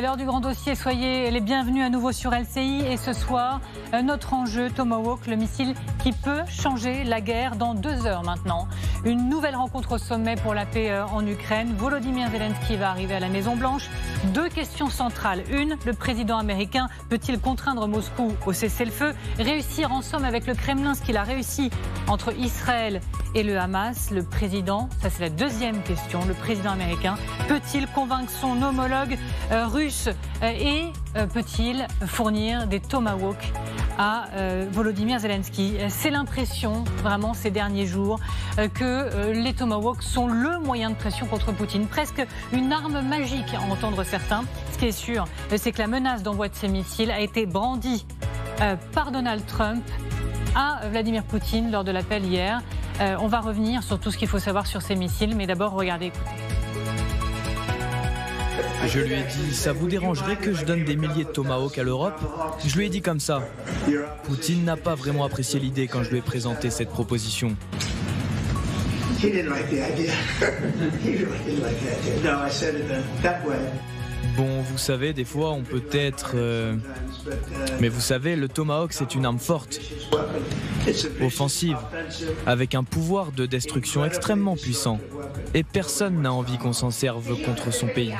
L'heure du grand dossier, soyez les bienvenus à nouveau sur LCI. Et ce soir, notre enjeu, Tomahawk, le missile qui peut changer la guerre dans 2 heures maintenant. Une nouvelle rencontre au sommet pour la paix en Ukraine. Volodymyr Zelensky va arriver à la Maison-Blanche. 2 questions centrales. Une, le président américain peut-il contraindre Moscou au cessez-le-feu? Réussir en somme avec le Kremlin ce qu'il a réussi entre Israël et le Hamas? Le président, ça c'est la deuxième question, le président américain peut-il convaincre son homologue russe et peut-il fournir des Tomahawk à Volodymyr Zelensky? C'est l'impression vraiment ces derniers jours que les Tomahawk sont le moyen de pression contre Poutine, presque une arme magique à entendre certains. Ce qui est sûr, c'est que la menace d'envoi de ces missiles a été brandie par Donald Trump à Vladimir Poutine lors de l'appel hier. On va revenir sur tout ce qu'il faut savoir sur ces missiles, mais d'abord regardez, écoutez. Je lui ai dit, ça vous dérangerait que je donne des milliers de Tomahawk à l'Europe? Je lui ai dit comme ça. Poutine n'a pas vraiment apprécié l'idée quand je lui ai présenté cette proposition. Bon, vous savez, des fois, on peut être... Mais vous savez, le Tomahawk, c'est une arme forte, offensive, avec un pouvoir de destruction extrêmement puissant. Et personne n'a envie qu'on s'en serve contre son pays.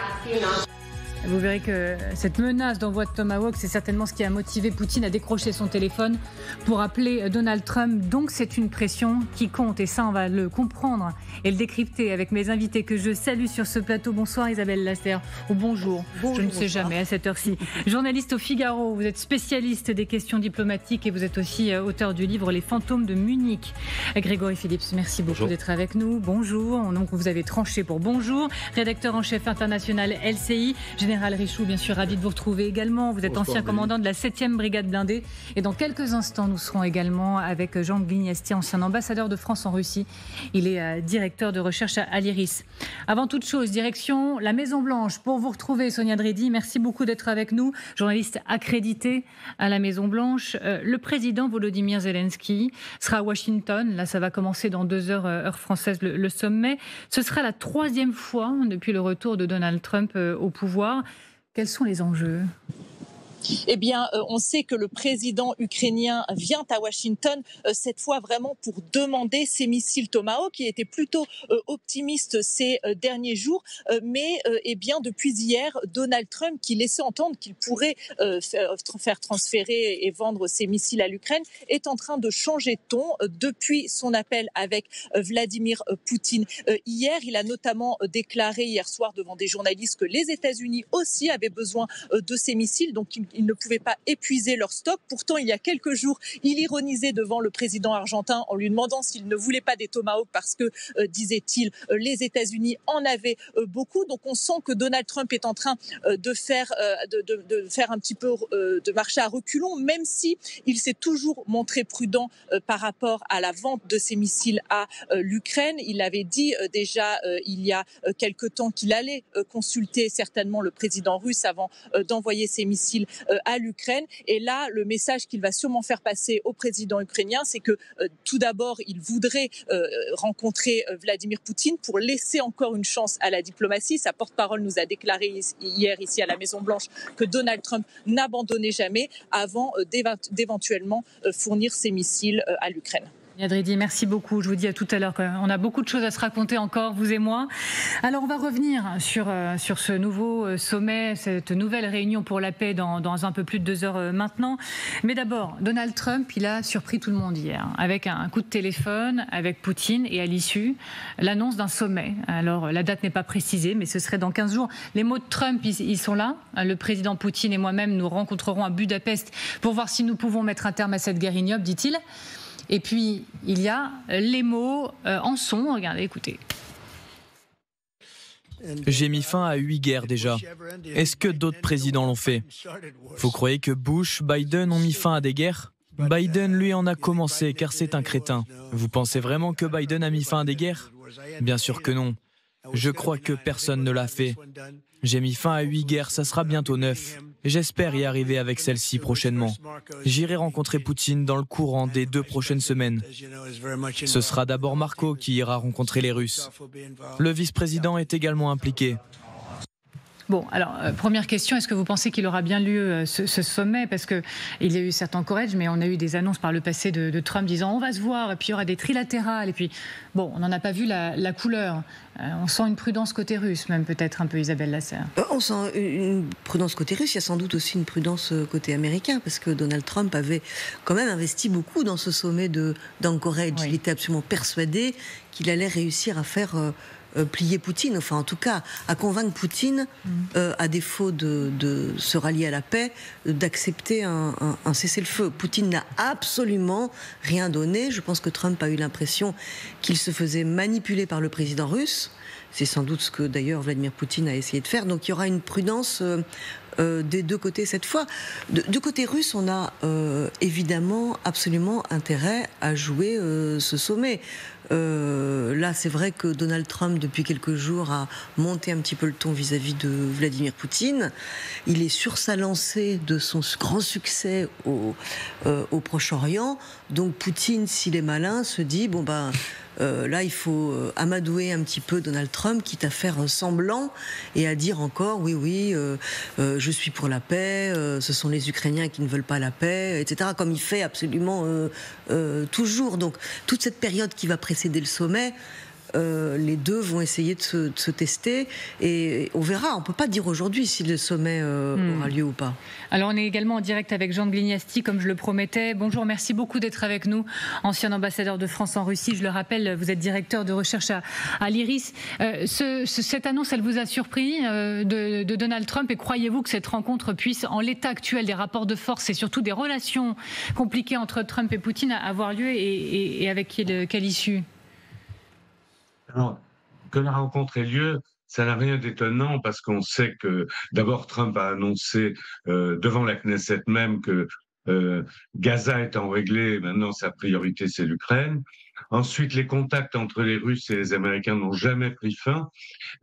Vous verrez que cette menace d'envoi de Tomahawk, c'est certainement ce qui a motivé Poutine à décrocher son téléphone pour appeler Donald Trump. Donc c'est une pression qui compte et ça on va le comprendre et le décrypter avec mes invités que je salue sur ce plateau. Bonsoir Isabelle Lasserre, ou bonjour, je ne sais jamais à cette heure-ci. Journaliste au Figaro, vous êtes spécialiste des questions diplomatiques et vous êtes aussi auteur du livre Les fantômes de Munich. Grégory Phillips, merci beaucoup d'être avec nous. Bonjour, donc vous avez tranché pour bonjour. Rédacteur en chef international LCI, Général Richoux, bien sûr, ravi de vous retrouver également. Vous êtes ancien commandant de la 7e brigade blindée. Et dans quelques instants, nous serons également avec Jean Glignesti, ancien ambassadeur de France en Russie. Il est directeur de recherche à l'IRIS. Avant toute chose, direction la Maison-Blanche. Pour vous retrouver, Sonia Dredi, merci beaucoup d'être avec nous. Journaliste accrédité à la Maison-Blanche. Le président Volodymyr Zelensky sera à Washington. Là, ça va commencer dans 2 heures, heure française, le sommet. Ce sera la 3e fois depuis le retour de Donald Trump au pouvoir. Quels sont les enjeux ? Eh bien, on sait que le président ukrainien vient à Washington, cette fois vraiment pour demander ces missiles Tomahawk, qui étaient plutôt optimistes ces derniers jours. Mais eh bien, depuis hier, Donald Trump, qui laissait entendre qu'il pourrait faire transférer et vendre ces missiles à l'Ukraine, est en train de changer de ton depuis son appel avec Vladimir Poutine. Hier, il a notamment déclaré hier soir devant des journalistes que les États-Unis aussi avaient besoin de ces missiles, donc ils ne pouvaient pas épuiser leur stock. Pourtant, il y a quelques jours, il ironisait devant le président argentin en lui demandant s'il ne voulait pas des Tomahawk parce que, disait-il, les États-Unis en avaient beaucoup. Donc, on sent que Donald Trump est en train de faire un petit peu de marcher à reculons, même si il s'est toujours montré prudent par rapport à la vente de ces missiles à l'Ukraine. Il avait dit déjà il y a quelque temps qu'il allait consulter certainement le président russe avant d'envoyer ces missiles à l'Ukraine. Et là, le message qu'il va sûrement faire passer au président ukrainien, c'est que tout d'abord, il voudrait rencontrer Vladimir Poutine pour laisser encore une chance à la diplomatie. Sa porte-parole nous a déclaré hier ici à la Maison-Blanche que Donald Trump n'abandonnait jamais avant d'éventuellement fournir ses missiles à l'Ukraine. Dredi, merci beaucoup. Je vous dis à tout à l'heure. On a beaucoup de choses à se raconter encore, vous et moi. Alors, on va revenir sur ce nouveau sommet, cette nouvelle réunion pour la paix dans un peu plus de 2 heures maintenant. Mais d'abord, Donald Trump, il a surpris tout le monde hier avec un coup de téléphone avec Poutine et à l'issue, l'annonce d'un sommet. Alors, la date n'est pas précisée, mais ce serait dans 15 jours. Les mots de Trump, ils sont là. Le président Poutine et moi-même nous rencontrerons à Budapest pour voir si nous pouvons mettre un terme à cette guerre ignoble, dit-il. Et puis, il y a les mots en son. Regardez, écoutez. J'ai mis fin à 8 guerres déjà. Est-ce que d'autres présidents l'ont fait? Vous croyez que Bush, Biden ont mis fin à des guerres? Biden, lui, en a commencé car c'est un crétin. Vous pensez vraiment que Biden a mis fin à des guerres? Bien sûr que non. Je crois que personne ne l'a fait. J'ai mis fin à 8 guerres, ça sera bientôt 9. J'espère y arriver avec celle-ci prochainement. J'irai rencontrer Poutine dans le courant des 2 prochaines semaines. Ce sera d'abord Marco qui ira rencontrer les Russes. Le vice-président est également impliqué. Bon, alors, première question, est-ce que vous pensez qu'il aura bien lieu ce sommet? Parce qu'il y a eu certes encourage, mais on a eu des annonces par le passé de Trump disant on va se voir, et puis il y aura des trilatérales, et puis, bon, on n'en a pas vu la couleur. On sent une prudence côté russe, même peut-être un peu, Isabelle Lasserre. On sent une prudence côté russe, il y a sans doute aussi une prudence côté américain, parce que Donald Trump avait quand même investi beaucoup dans ce sommet d'Anchorage. Oui. Il était absolument persuadé qu'il allait réussir à faire plier Poutine, enfin en tout cas à convaincre Poutine, à défaut de se rallier à la paix, d'accepter un cessez-le-feu. Poutine n'a absolument rien donné. Je pense que Trump a eu l'impression qu'il se faisait manipuler par le président russe. C'est sans doute ce que d'ailleurs Vladimir Poutine a essayé de faire. Donc il y aura une prudence des deux côtés cette fois. Du côté russe, on a évidemment absolument intérêt à jouer ce sommet. Là, c'est vrai que Donald Trump, depuis quelques jours, a monté un petit peu le ton vis-à-vis de Vladimir Poutine. Il est sur sa lancée de son grand succès au Proche-Orient. Donc Poutine, s'il est malin, se dit bon ben là, il faut amadouer un petit peu Donald Trump, quitte à faire semblant et à dire encore oui, je suis pour la paix, ce sont les Ukrainiens qui ne veulent pas la paix, etc. Comme il fait absolument toujours. Donc toute cette période qui va précéder le sommet, les deux vont essayer de se tester et on verra. On ne peut pas dire aujourd'hui si le sommet aura lieu ou pas. Alors on est également en direct avec Jean Glignasti, comme je le promettais. Bonjour, merci beaucoup d'être avec nous. Ancien ambassadeur de France en Russie, je le rappelle, vous êtes directeur de recherche à l'IRIS. Cette annonce, elle vous a surpris de Donald Trump, et croyez-vous que cette rencontre puisse, en l'état actuel des rapports de force et surtout des relations compliquées entre Trump et Poutine, avoir lieu et avec quelle issue? Alors, que la rencontre ait lieu, ça n'a rien d'étonnant parce qu'on sait que d'abord Trump a annoncé devant la Knesset même que Gaza étant réglé, maintenant sa priorité c'est l'Ukraine. Ensuite, les contacts entre les Russes et les Américains n'ont jamais pris fin.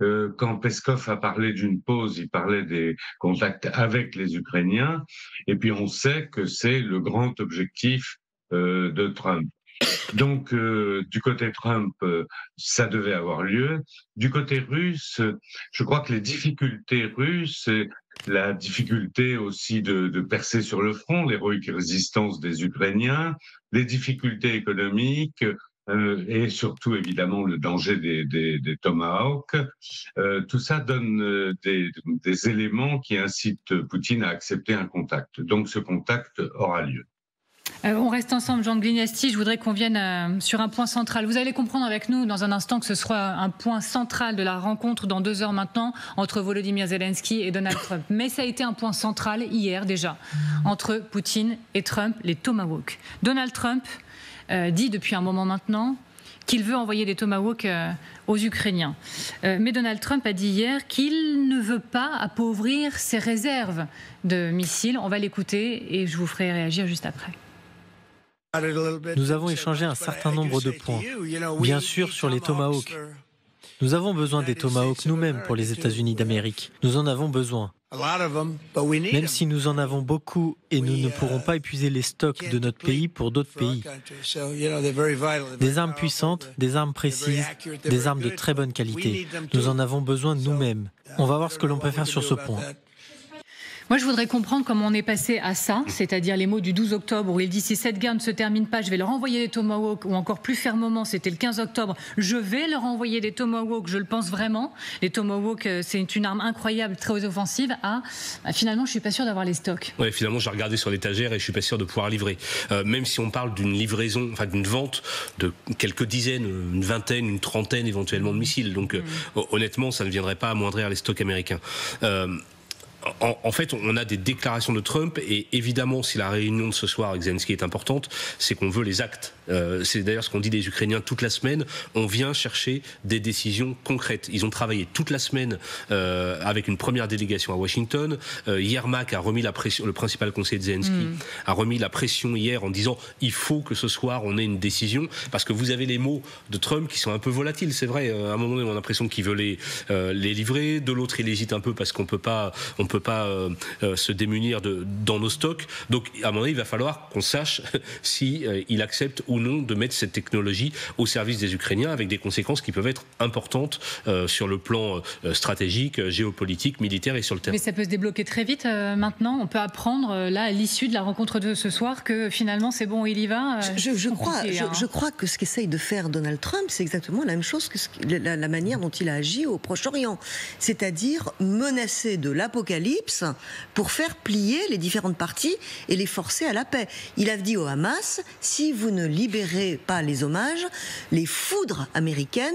Quand Peskov a parlé d'une pause, il parlait des contacts avec les Ukrainiens. Et puis on sait que c'est le grand objectif de Trump. Donc, du côté Trump, ça devait avoir lieu. Du côté russe, je crois que les difficultés russes, la difficulté aussi de percer sur le front, l'héroïque résistance des Ukrainiens, les difficultés économiques, et surtout évidemment le danger des Tomahawks, tout ça donne des éléments qui incitent Poutine à accepter un contact. Donc, ce contact aura lieu. On reste ensemble, Jean Glignasti. Je voudrais qu'on vienne sur un point central. Vous allez comprendre avec nous dans un instant que ce soit un point central de la rencontre dans 2 heures maintenant entre Volodymyr Zelensky et Donald Trump. Mais ça a été un point central hier déjà entre Poutine et Trump, les Tomahawks. Donald Trump dit depuis un moment maintenant qu'il veut envoyer des Tomahawks aux Ukrainiens. Mais Donald Trump a dit hier qu'il ne veut pas appauvrir ses réserves de missiles. On va l'écouter et je vous ferai réagir juste après. Nous avons échangé un certain nombre de points, bien sûr sur les Tomahawks. Nous avons besoin des Tomahawks nous-mêmes pour les États-Unis d'Amérique. Nous en avons besoin. Même si nous en avons beaucoup et nous ne pourrons pas épuiser les stocks de notre pays pour d'autres pays. Des armes puissantes, des armes précises, des armes de très bonne qualité. Nous en avons besoin nous-mêmes. On va voir ce que l'on peut faire sur ce point. Moi, je voudrais comprendre comment on est passé à ça, c'est-à-dire les mots du 12 octobre où il dit si cette guerre ne se termine pas, je vais leur envoyer des Tomahawks, ou encore plus fermement, c'était le 15 octobre, je vais leur envoyer des Tomahawks, je le pense vraiment. Les Tomahawks, c'est une arme incroyable, très offensive. Finalement, je suis pas sûr d'avoir les stocks. Ouais, finalement, j'ai regardé sur l'étagère et je suis pas sûr de pouvoir livrer. Même si on parle d'une livraison, enfin d'une vente de quelques dizaines, une vingtaine, une trentaine éventuellement de missiles. Donc, honnêtement, ça ne viendrait pas amoindrir les stocks américains. En fait, on a des déclarations de Trump et évidemment, si la réunion de ce soir avec Zelensky est importante, c'est qu'on veut les actes. C'est d'ailleurs ce qu'ont dit les Ukrainiens toute la semaine. On vient chercher des décisions concrètes. Ils ont travaillé toute la semaine avec une première délégation à Washington. Yermak a remis la pression, le principal conseiller de Zelensky a remis la pression hier en disant il faut que ce soir on ait une décision parce que vous avez les mots de Trump qui sont un peu volatiles. C'est vrai, à un moment donné on a l'impression qu'il veut les livrer, de l'autre il hésite un peu parce qu'on peut pas peut pas se démunir dans nos stocks. Donc, à mon avis, il va falloir qu'on sache si il accepte ou non de mettre cette technologie au service des Ukrainiens, avec des conséquences qui peuvent être importantes sur le plan stratégique, géopolitique, militaire et sur le terrain. Mais ça peut se débloquer très vite maintenant. On peut apprendre là à l'issue de la rencontre de ce soir que finalement c'est bon, il y va. Je crois que ce qu'essaye de faire Donald Trump, c'est exactement la même chose que la manière dont il a agi au Proche-Orient, c'est-à-dire menacer de l'apocalypse pour faire plier les différentes parties et les forcer à la paix. Il a dit au Hamas, si vous ne libérez pas les omages, les foudres américaines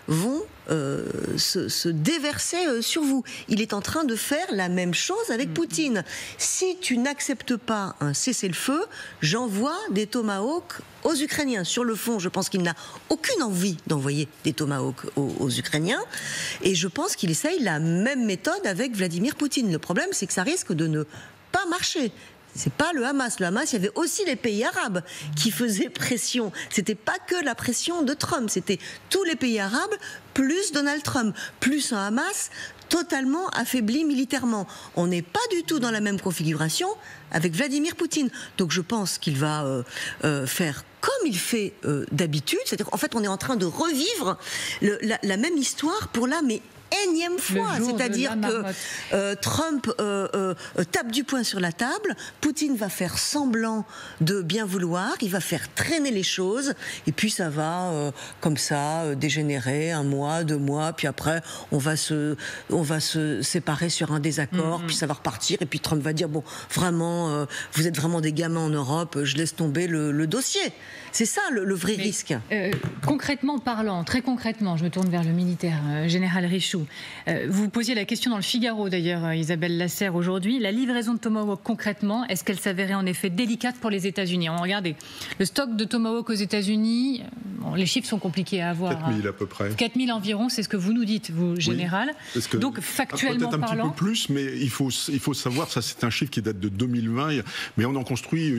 vont se déverser sur vous. Il est en train de faire la même chose avec Poutine. Si tu n'acceptes pas un cessez-le-feu, j'envoie des tomahawks aux Ukrainiens. Sur le fond, je pense qu'il n'a aucune envie d'envoyer des tomahawks aux Ukrainiens. Et je pense qu'il essaye la même méthode avec Vladimir Poutine. Le problème, c'est que ça risque de ne pas marcher. C'est pas le Hamas. Le Hamas, il y avait aussi les pays arabes qui faisaient pression. C'était pas que la pression de Trump. C'était tous les pays arabes, plus Donald Trump, plus un Hamas totalement affaibli militairement. On n'est pas du tout dans la même configuration avec Vladimir Poutine. Donc je pense qu'il va faire comme il fait d'habitude. C'est-à-dire, en fait, on est en train de revivre la même histoire pour la énième fois, c'est-à-dire que Trump tape du poing sur la table, Poutine va faire semblant de bien vouloir, il va faire traîner les choses, et puis ça va comme ça dégénérer 1 mois, 2 mois, puis après on va se séparer sur un désaccord, puis ça va repartir, et puis Trump va dire bon, vraiment, vous êtes vraiment des gamins en Europe, je laisse tomber le dossier. C'est ça le vrai risque. Concrètement parlant, très concrètement, je me tourne vers le militaire, général Richoux. Vous posiez la question dans le Figaro d'ailleurs, Isabelle Lasserre, aujourd'hui. La livraison de Tomahawk concrètement, est-ce qu'elle s'avérait en effet délicate pour les États-Unis? On regarde le stock de Tomahawk aux États-Unis. Bon, les chiffres sont compliqués à avoir. 4 000 à peu près. 4 000 environ, c'est ce que vous nous dites, vous, général. Oui, donc factuellement peut-être un parlant, petit peu plus, mais il faut savoir, ça c'est un chiffre qui date de 2020, mais on en construit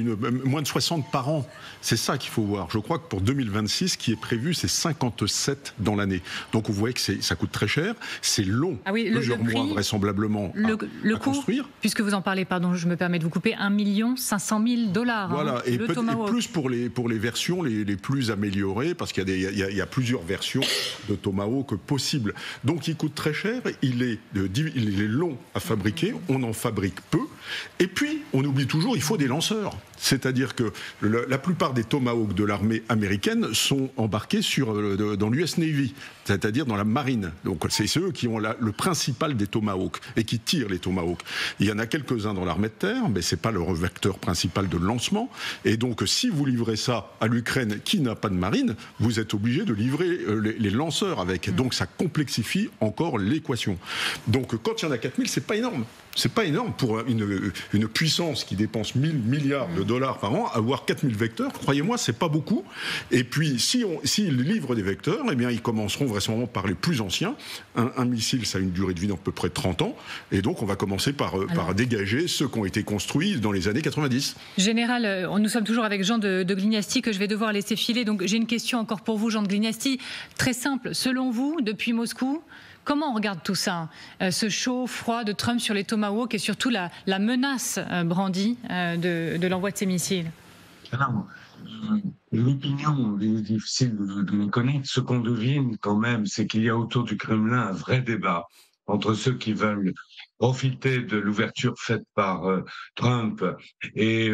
moins de 60 par an. C'est ça qu'il faut voir. Je crois que pour 2026, ce qui est prévu, c'est 57 dans l'année. Donc vous voyez que ça coûte très cher. C'est long, plusieurs mois vraisemblablement à construire. Puisque vous en parlez, pardon, je me permets de vous couper, $1 500 000. Voilà, et plus pour les versions les plus améliorées, parce qu'il y a plusieurs versions de Tomahawk possibles. Donc il coûte très cher, il est long à fabriquer, on en fabrique peu, et puis on oublie toujours, il faut des lanceurs. C'est-à-dire que la plupart des Tomahawks de l'armée américaine sont embarqués dans l'US Navy, c'est-à-dire dans la marine. Donc c'est eux qui ont le principal des Tomahawks et qui tirent les Tomahawks. Il y en a quelques-uns dans l'armée de terre, mais c'est pas leur vecteur principal de lancement. Et donc si vous livrez ça à l'Ukraine qui n'a pas de marine, vous êtes obligé de livrer les lanceurs avec. Donc ça complexifie encore l'équation. Donc quand il y en a 4 000, c'est pas énorme. C'est pas énorme pour une puissance qui dépense 1 000 milliards de dollars par an. Avoir 4 000 vecteurs, croyez-moi, c'est pas beaucoup. Et puis, s'ils livrent des vecteurs, eh bien, ils commenceront vraisemblablement par les plus anciens. Un missile, ça a une durée de vie d'à peu près 30 ans. Et donc, on va commencer par dégager ceux qui ont été construits dans les années 90. Général, nous sommes toujours avec Jean de Glignasti, que je vais devoir laisser filer. Donc, j'ai une question encore pour vous, Jean de Glignasti. Très simple. Selon vous, depuis Moscou, comment on regarde tout ça, ce chaud-froid de Trump sur les Tomahawks et surtout la menace brandie de l'envoi de ces missiles? Alors, l'opinion, il est difficile de les connaître. Ce qu'on devine quand même, c'est qu'il y a autour du Kremlin un vrai débat entre ceux qui veulent profiter de l'ouverture faite par Trump et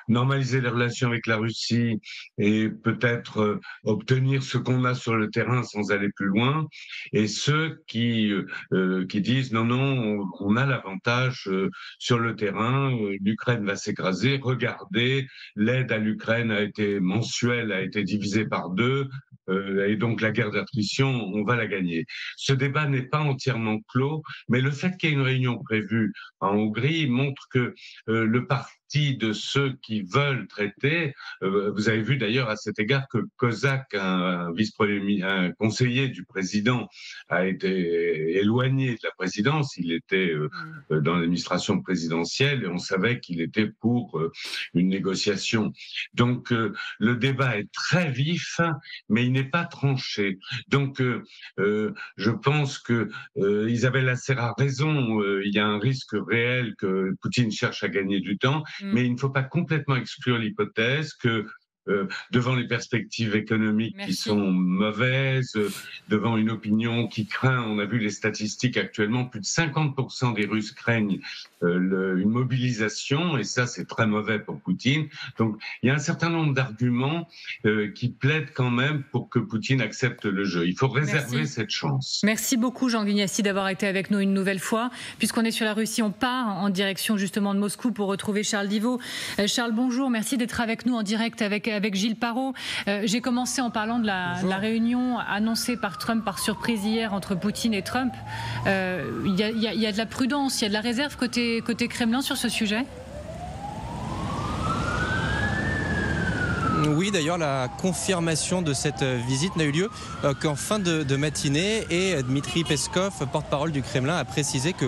normaliser les relations avec la Russie et peut-être obtenir ce qu'on a sur le terrain sans aller plus loin, et ceux qui disent non, on a l'avantage sur le terrain, l'Ukraine va s'écraser, regardez, l'aide à l'Ukraine a été mensuelle, a été divisée par 2, et donc la guerre d'attrition, on va la gagner. Ce débat n'est pas entièrement clos, mais le fait qu'il y ait une réunion prévue en Hongrie montre que le parti partie de ceux qui veulent traiter. Vous avez vu d'ailleurs à cet égard que Kozak, un conseiller du président, a été éloigné de la présidence. Il était dans l'administration présidentielle et on savait qu'il était pour une négociation. Donc le débat est très vif, mais il n'est pas tranché. Donc je pense que Isabelle Lasserre a raison. Il y a un risque réel que Poutine cherche à gagner du temps, mais il ne faut pas complètement exclure l'hypothèse que devant les perspectives économiques qui sont mauvaises, devant une opinion qui craint, on a vu les statistiques actuellement, plus de 50% des Russes craignent une mobilisation, et ça c'est très mauvais pour Poutine. Donc il y a un certain nombre d'arguments qui plaident quand même pour que Poutine accepte le jeu. Il faut réserver cette chance. Merci beaucoup Jean Guignassi d'avoir été avec nous une nouvelle fois. Puisqu'on est sur la Russie, on part en direction justement de Moscou pour retrouver Charles Diveau. Charles, bonjour, merci d'être avec nous en direct avec Gilles Parot. J'ai commencé en parlant de la réunion annoncée par Trump par surprise hier entre Poutine et Trump. Il y a de la prudence, il y a de la réserve côté Kremlin sur ce sujet ? Oui, d'ailleurs, la confirmation de cette visite n'a eu lieu qu'en fin de matinée, et Dmitri Peskov, porte-parole du Kremlin, a précisé que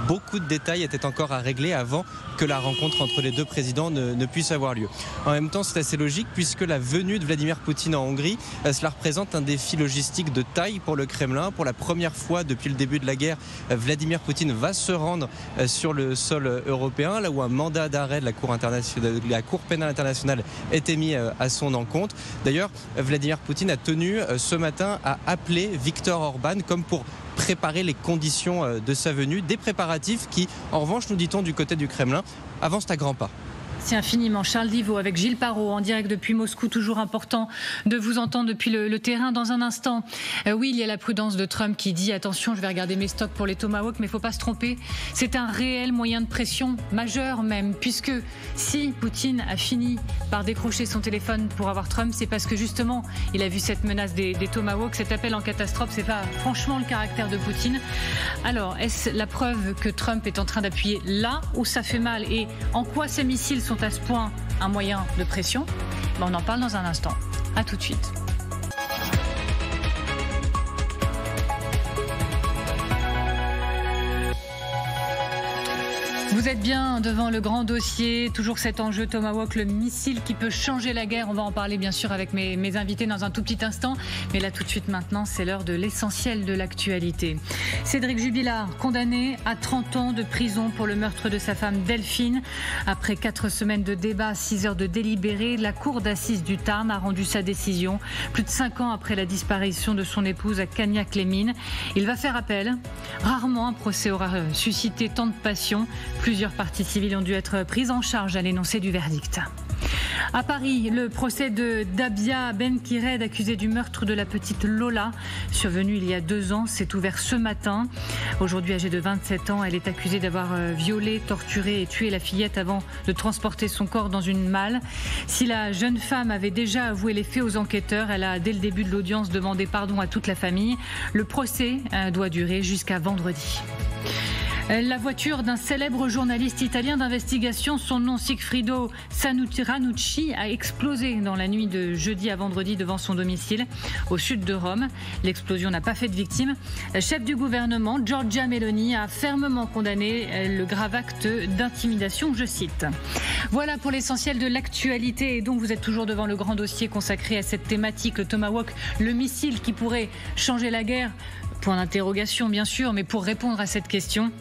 beaucoup de détails étaient encore à régler avant que la rencontre entre les deux présidents ne puisse avoir lieu. En même temps, c'est assez logique puisque la venue de Vladimir Poutine en Hongrie, cela représente un défi logistique de taille pour le Kremlin. Pour la première fois depuis le début de la guerre, Vladimir Poutine va se rendre sur le sol européen, là où un mandat d'arrêt de la Cour pénale internationale est émis à son encontre. D'ailleurs, Vladimir Poutine a tenu ce matin à appeler Viktor Orban comme pour préparer les conditions de sa venue, des préparatifs qui, en revanche, nous dit-on du côté du Kremlin, avancent à grands pas. Merci infiniment. Charles Diveau avec Gilles Parot en direct depuis Moscou. Toujours important de vous entendre depuis le terrain dans un instant. Oui, il y a la prudence de Trump qui dit attention, je vais regarder mes stocks pour les Tomahawk, mais il ne faut pas se tromper. C'est un réel moyen de pression, majeur même, puisque si Poutine a fini par décrocher son téléphone pour avoir Trump, c'est parce que justement, il a vu cette menace des Tomahawk, cet appel en catastrophe. C'est pas franchement le caractère de Poutine. Alors, est-ce la preuve que Trump est en train d'appuyer là où ça fait mal, et en quoi ces missiles sont à ce point un moyen de pression? On en parle dans un instant. À tout de suite. Vous êtes bien devant le grand dossier, toujours cet enjeu Tomahawk, le missile qui peut changer la guerre. On va en parler bien sûr avec mes invités dans un tout petit instant. Mais là tout de suite maintenant, c'est l'heure de l'essentiel de l'actualité. Cédric Jubilard, condamné à 30 ans de prison pour le meurtre de sa femme Delphine. Après 4 semaines de débat, 6 heures de délibéré, la cour d'assises du Tarn a rendu sa décision. Plus de 5 ans après la disparition de son épouse à Cagnac-les-Mines. Il va faire appel. Rarement un procès aura suscité tant de passion. Plusieurs parties civiles ont dû être prises en charge à l'énoncé du verdict. À Paris, le procès de Dabia Ben-Kired, accusée du meurtre de la petite Lola, survenu il y a 2 ans, s'est ouvert ce matin. Aujourd'hui âgée de 27 ans, elle est accusée d'avoir violé, torturé et tué la fillette avant de transporter son corps dans une malle. Si la jeune femme avait déjà avoué les faits aux enquêteurs, elle a dès le début de l'audience demandé pardon à toute la famille. Le procès doit durer jusqu'à vendredi. La voiture d'un célèbre journaliste italien d'investigation, son nom Sigfrido Ranucci, a explosé dans la nuit de jeudi à vendredi devant son domicile au sud de Rome. L'explosion n'a pas fait de victimes. Le chef du gouvernement, Giorgia Meloni, a fermement condamné le grave acte d'intimidation, je cite. Voilà pour l'essentiel de l'actualité, et donc vous êtes toujours devant le grand dossier consacré à cette thématique, le Tomahawk, le missile qui pourrait changer la guerre. Point d'interrogation bien sûr, mais pour répondre à cette question,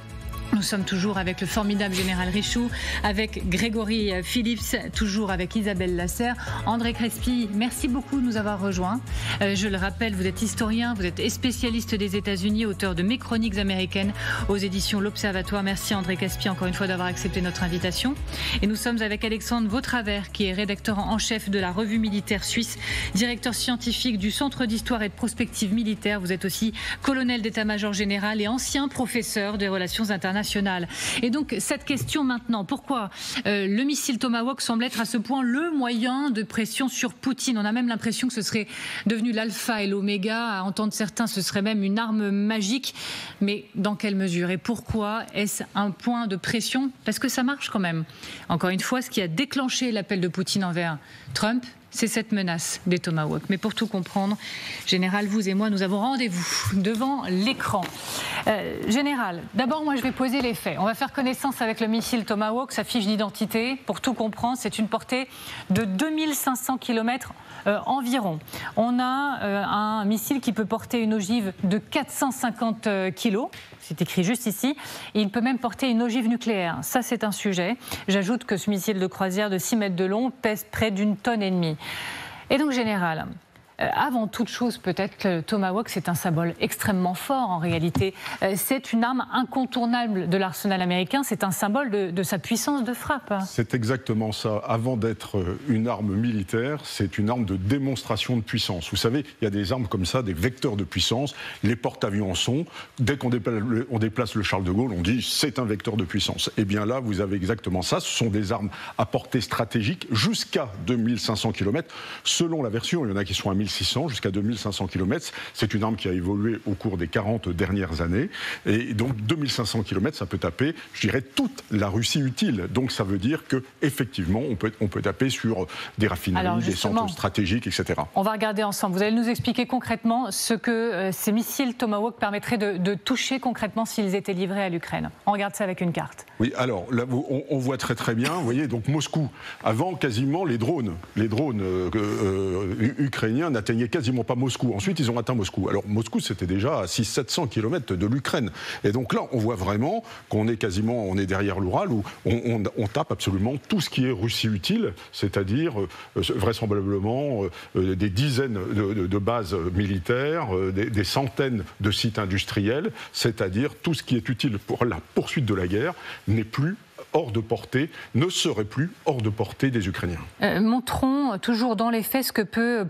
nous sommes toujours avec le formidable général Richoux, avec Grégory Phillips, toujours avec Isabelle Lasserre. André Crespi, merci beaucoup de nous avoir rejoints. Je le rappelle, vous êtes historien, vous êtes spécialiste des États-Unis, auteur de Mes Chroniques américaines aux éditions L'Observatoire. Merci André Crespi encore une fois d'avoir accepté notre invitation. Et nous sommes avec Alexandre Vautravers, qui est rédacteur en chef de la Revue militaire suisse, directeur scientifique du Centre d'histoire et de prospective militaire. Vous êtes aussi colonel d'état-major général et ancien professeur des relations internationales internationale. Et donc cette question maintenant, pourquoi le missile Tomahawk semble être à ce point le moyen de pression sur Poutine? On a même l'impression que ce serait devenu l'alpha et l'oméga. À entendre certains, ce serait même une arme magique. Mais dans quelle mesure et pourquoi est-ce un point de pression? Parce que ça marche quand même. Encore une fois, ce qui a déclenché l'appel de Poutine envers Trump, c'est cette menace des Tomahawks. Mais pour tout comprendre, Général, vous et moi, nous avons rendez-vous devant l'écran. Général, d'abord, moi, je vais poser les faits. On va faire connaissance avec le missile Tomahawk, sa fiche d'identité. Pour tout comprendre, c'est une portée de 2500 km environ. On a un missile qui peut porter une ogive de 450 kg. C'est écrit juste ici. Et il peut même porter une ogive nucléaire. Ça, c'est un sujet. J'ajoute que ce missile de croisière de 6 mètres de long pèse près d'1,5 tonne. Et donc, Général, avant toute chose, peut-être que le Tomahawk, c'est un symbole extrêmement fort en réalité. C'est une arme incontournable de l'arsenal américain, c'est un symbole de sa puissance de frappe. C'est exactement ça. Avant d'être une arme militaire, c'est une arme de démonstration de puissance. Vous savez, il y a des armes comme ça, des vecteurs de puissance. Les porte-avions en sont. Dès qu'on déplace le Charles de Gaulle, on dit c'est un vecteur de puissance. Et bien là, vous avez exactement ça. Ce sont des armes à portée stratégique jusqu'à 2500 km. Selon la version, il y en a qui sont à 1600 jusqu'à 2500 km. C'est une arme qui a évolué au cours des 40 dernières années. Et donc 2500 km, ça peut taper, je dirais, toute la Russie utile. Donc ça veut dire qu'effectivement, on peut taper sur des raffineries, des centres stratégiques, etc. On va regarder ensemble. Vous allez nous expliquer concrètement ce que ces missiles Tomahawk permettraient de toucher concrètement s'ils étaient livrés à l'Ukraine. On regarde ça avec une carte. Oui, alors là, on voit très très bien, vous voyez, donc Moscou. Avant, quasiment, les drones ukrainiens n'atteignaient quasiment pas Moscou. Ensuite, ils ont atteint Moscou. Alors Moscou, c'était déjà à 600-700 km de l'Ukraine. Et donc là, on voit vraiment qu'on est quasiment, on est derrière l'Oural, où on tape absolument tout ce qui est Russie utile, c'est-à-dire vraisemblablement des dizaines de bases militaires, des centaines de sites industriels, c'est-à-dire tout ce qui est utile pour la poursuite de la guerre n'est plus hors de portée, ne serait plus hors de portée des Ukrainiens. Montrons toujours dans les faits ce que peuvent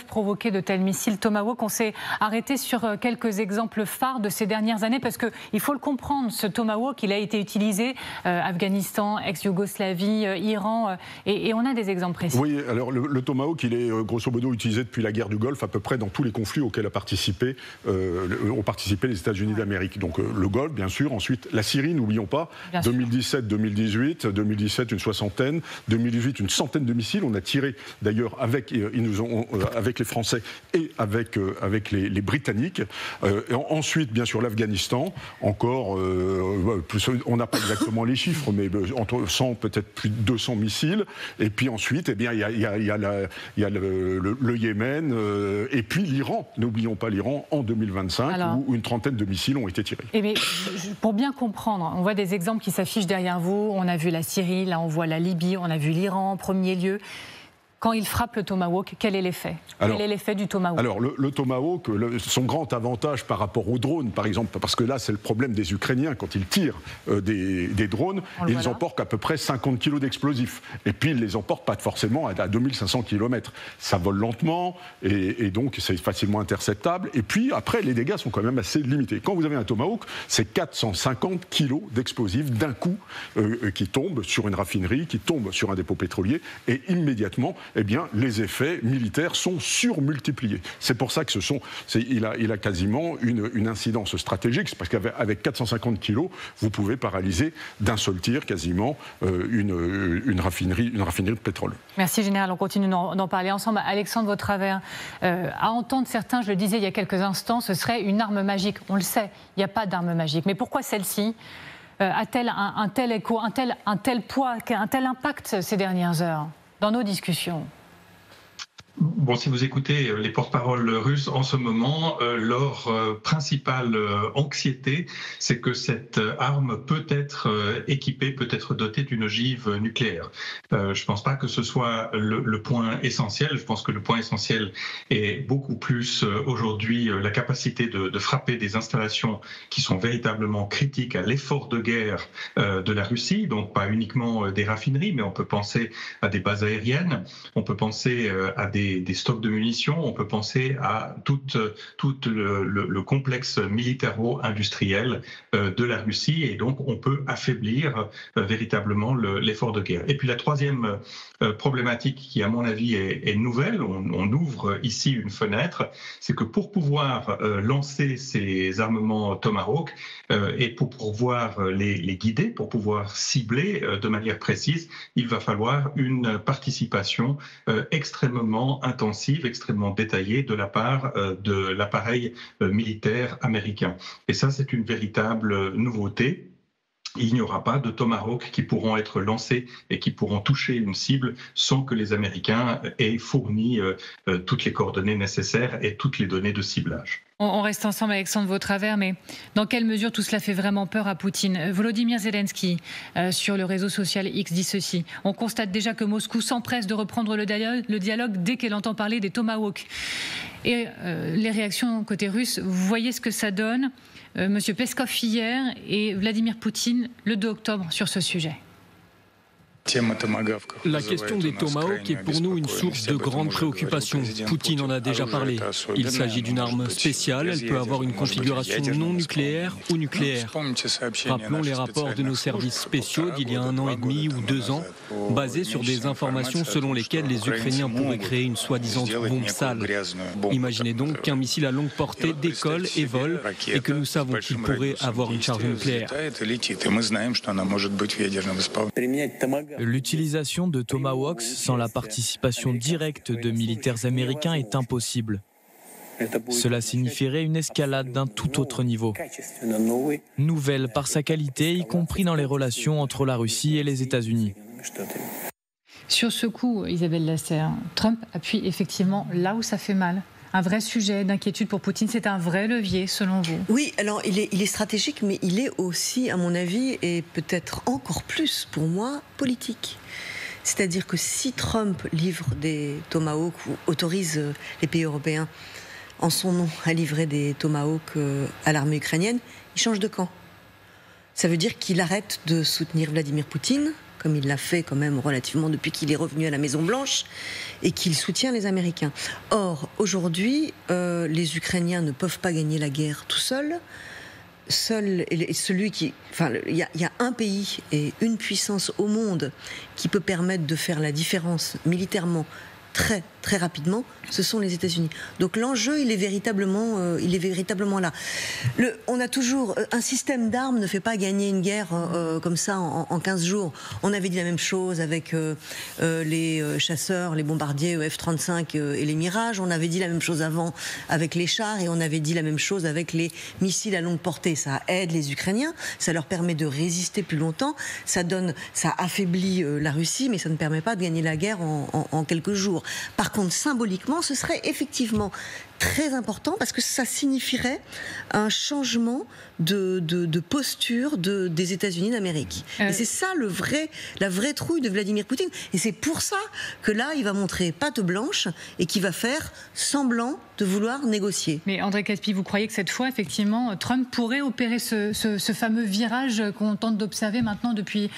provoquer de tels missiles Tomahawk. On s'est arrêté sur quelques exemples phares de ces dernières années parce qu'il faut le comprendre, ce Tomahawk, il a été utilisé Afghanistan, ex-Yougoslavie, Iran, et on a des exemples précis. Oui, alors le Tomahawk, il est grosso modo utilisé depuis la guerre du Golfe à peu près dans tous les conflits auxquels ont participé les États-Unis d'Amérique. Donc le Golfe, bien sûr, ensuite la Syrie, n'oublions pas. 2017, 2018, une soixantaine, 2018, une centaine de missiles. On a tiré d'ailleurs avec les Français et avec les Britanniques. Et ensuite, bien sûr, l'Afghanistan. Encore, on n'a pas exactement les chiffres, mais entre 100, peut-être plus de 200 missiles. Et puis ensuite, eh bien, il y a le Yémen et puis l'Iran. N'oublions pas l'Iran en 2025, où une trentaine de missiles ont été tirés. Et mais, pour bien comprendre, on voit des exemples qui s'affichent derrière vous. On a vu la Syrie, là on voit la Libye, on a vu l'Iran en premier lieu. Quand il frappe le Tomahawk, quel est l'effet? Quel est l'effet du Tomahawk? Alors, le Tomahawk, son grand avantage par rapport aux drones, par exemple, parce que là, c'est le problème des Ukrainiens, quand ils tirent des drones, ils emportent à peu près 50 kg d'explosifs. Et puis, ils ne les emportent pas forcément à 2500 km. Ça vole lentement, et donc, c'est facilement interceptable. Et puis, après, les dégâts sont quand même assez limités. Quand vous avez un Tomahawk, c'est 450 kg d'explosifs d'un coup qui tombent sur une raffinerie, qui tombent sur un dépôt pétrolier, et immédiatement, eh bien, les effets militaires sont surmultipliés. C'est pour ça que il a quasiment une incidence stratégique, parce qu'avec 450 kilos, vous pouvez paralyser d'un seul tir quasiment une raffinerie de pétrole. Merci Général, on continue d'en parler ensemble. Alexandre Vautravers, à entendre certains, je le disais il y a quelques instants, ce serait une arme magique. On le sait, il n'y a pas d'arme magique. Mais pourquoi celle-ci a-t-elle un tel écho, un tel poids, un tel impact ces dernières heures dans nos discussions? Bon, si vous écoutez les porte-paroles russes en ce moment, leur principale anxiété, c'est que cette arme peut être équipée, peut être dotée d'une ogive nucléaire. Je ne pense pas que ce soit le point essentiel. Je pense que le point essentiel est beaucoup plus aujourd'hui la capacité de frapper des installations qui sont véritablement critiques à l'effort de guerre de la Russie. Donc pas uniquement des raffineries, mais on peut penser à des bases aériennes, on peut penser à des des stocks de munitions, on peut penser à tout le complexe militaro-industriel de la Russie, et donc on peut affaiblir véritablement l'effort de guerre. Et puis la troisième problématique qui, à mon avis, est nouvelle, on ouvre ici une fenêtre, c'est que pour pouvoir lancer ces armements Tomahawk et pour pouvoir les guider, pour pouvoir cibler de manière précise, il va falloir une participation extrêmement intensive, extrêmement détaillée de la part de l'appareil militaire américain. Et ça, c'est une véritable nouveauté. Il n'y aura pas de Tomahawk qui pourront être lancés et qui pourront toucher une cible sans que les Américains aient fourni toutes les coordonnées nécessaires et toutes les données de ciblage. On reste ensemble, Alexandre Vautravers, mais dans quelle mesure tout cela fait vraiment peur à Poutine ? Volodymyr Zelensky, sur le réseau social X, dit ceci. On constate déjà que Moscou s'empresse de reprendre le dialogue dès qu'elle entend parler des Tomahawks. Et les réactions côté russe, vous voyez ce que ça donne. Monsieur Peskov hier et Vladimir Poutine le 2 octobre sur ce sujet. La question des Tomahawks est pour nous une source de grande préoccupation. Poutine en a déjà parlé. Il s'agit d'une arme spéciale, elle peut avoir une configuration non nucléaire ou nucléaire. Rappelons les rapports de nos services spéciaux d'il y a 1 an et demi ou 2 ans, basés sur des informations selon lesquelles les Ukrainiens pourraient créer une soi-disant bombe sale. Imaginez donc qu'un missile à longue portée décolle et vole et que nous savons qu'il pourrait avoir une charge nucléaire. L'utilisation de Tomahawks sans la participation directe de militaires américains est impossible. Cela signifierait une escalade d'un tout autre niveau. Nouvelle par sa qualité, y compris dans les relations entre la Russie et les États-Unis. Sur ce coup, Isabelle Lasserre, Trump appuie effectivement là où ça fait mal. Un vrai sujet d'inquiétude pour Poutine, c'est un vrai levier selon vous? Oui, alors il est stratégique, mais il est aussi, à mon avis, et peut-être encore plus pour moi, politique. C'est-à-dire que si Trump livre des Tomahawks ou autorise les pays européens en son nom à livrer des Tomahawks à l'armée ukrainienne, il change de camp. Ça veut dire qu'il arrête de soutenir Vladimir Poutine, comme il l'a fait quand même relativement depuis qu'il est revenu à la Maison-Blanche, et qu'il soutient les Américains. Or, aujourd'hui, les Ukrainiens ne peuvent pas gagner la guerre tout seuls. Il y a un pays et une puissance au monde qui peut permettre de faire la différence militairement très, très rapidement, ce sont les États-Unis. Donc l'enjeu, il est véritablement là. On a toujours... Un système d'armes ne fait pas gagner une guerre comme ça en 15 jours. On avait dit la même chose avec les chasseurs, les bombardiers F-35 et les Mirage. On avait dit la même chose avant avec les chars et on avait dit la même chose avec les missiles à longue portée. Ça aide les Ukrainiens, ça leur permet de résister plus longtemps, ça affaiblit la Russie, mais ça ne permet pas de gagner la guerre en quelques jours. Par contre, symboliquement, ce serait effectivement très important parce que ça signifierait un changement de posture des États-Unis d'Amérique. Et c'est ça la vraie trouille de Vladimir Poutine. Et c'est pour ça que là, il va montrer patte blanche et qu'il va faire semblant de vouloir négocier. Mais André Caspi, vous croyez que cette fois, effectivement, Trump pourrait opérer ce fameux virage qu'on tente d'observer maintenant depuis